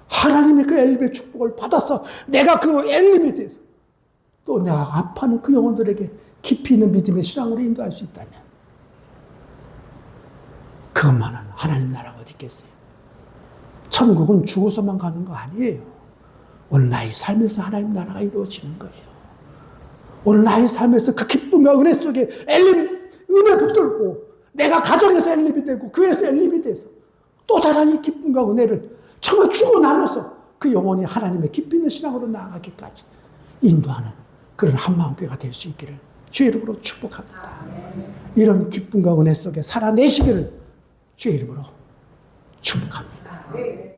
하나님의 그 엘림의 축복을 받아서 내가 그 엘림이 돼서 또 내가 아파하는 그 영혼들에게 깊이 있는 믿음의 신앙으로 인도할 수 있다면 그것만은 하나님 나라가 어디 있겠어요? 천국은 죽어서만 가는 거 아니에요. 오늘 나의 삶에서 하나님 나라가 이루어지는 거예요. 오늘 나의 삶에서 그 기쁨과 은혜 속에 엘림, 은혜 붙들고 내가 가정에서 엘림이 되고 교회에서 엘림이 돼서 또 다른 이 기쁨과 은혜를 정말 주고 나눠서 그 영혼이 하나님의 깊이 있는 신앙으로 나아가기까지 인도하는 그런 한마음교회가 될 수 있기를 주의 이름으로 축복합니다. 이런 기쁨과 은혜 속에 살아내시기를 주의 이름으로 축복합니다.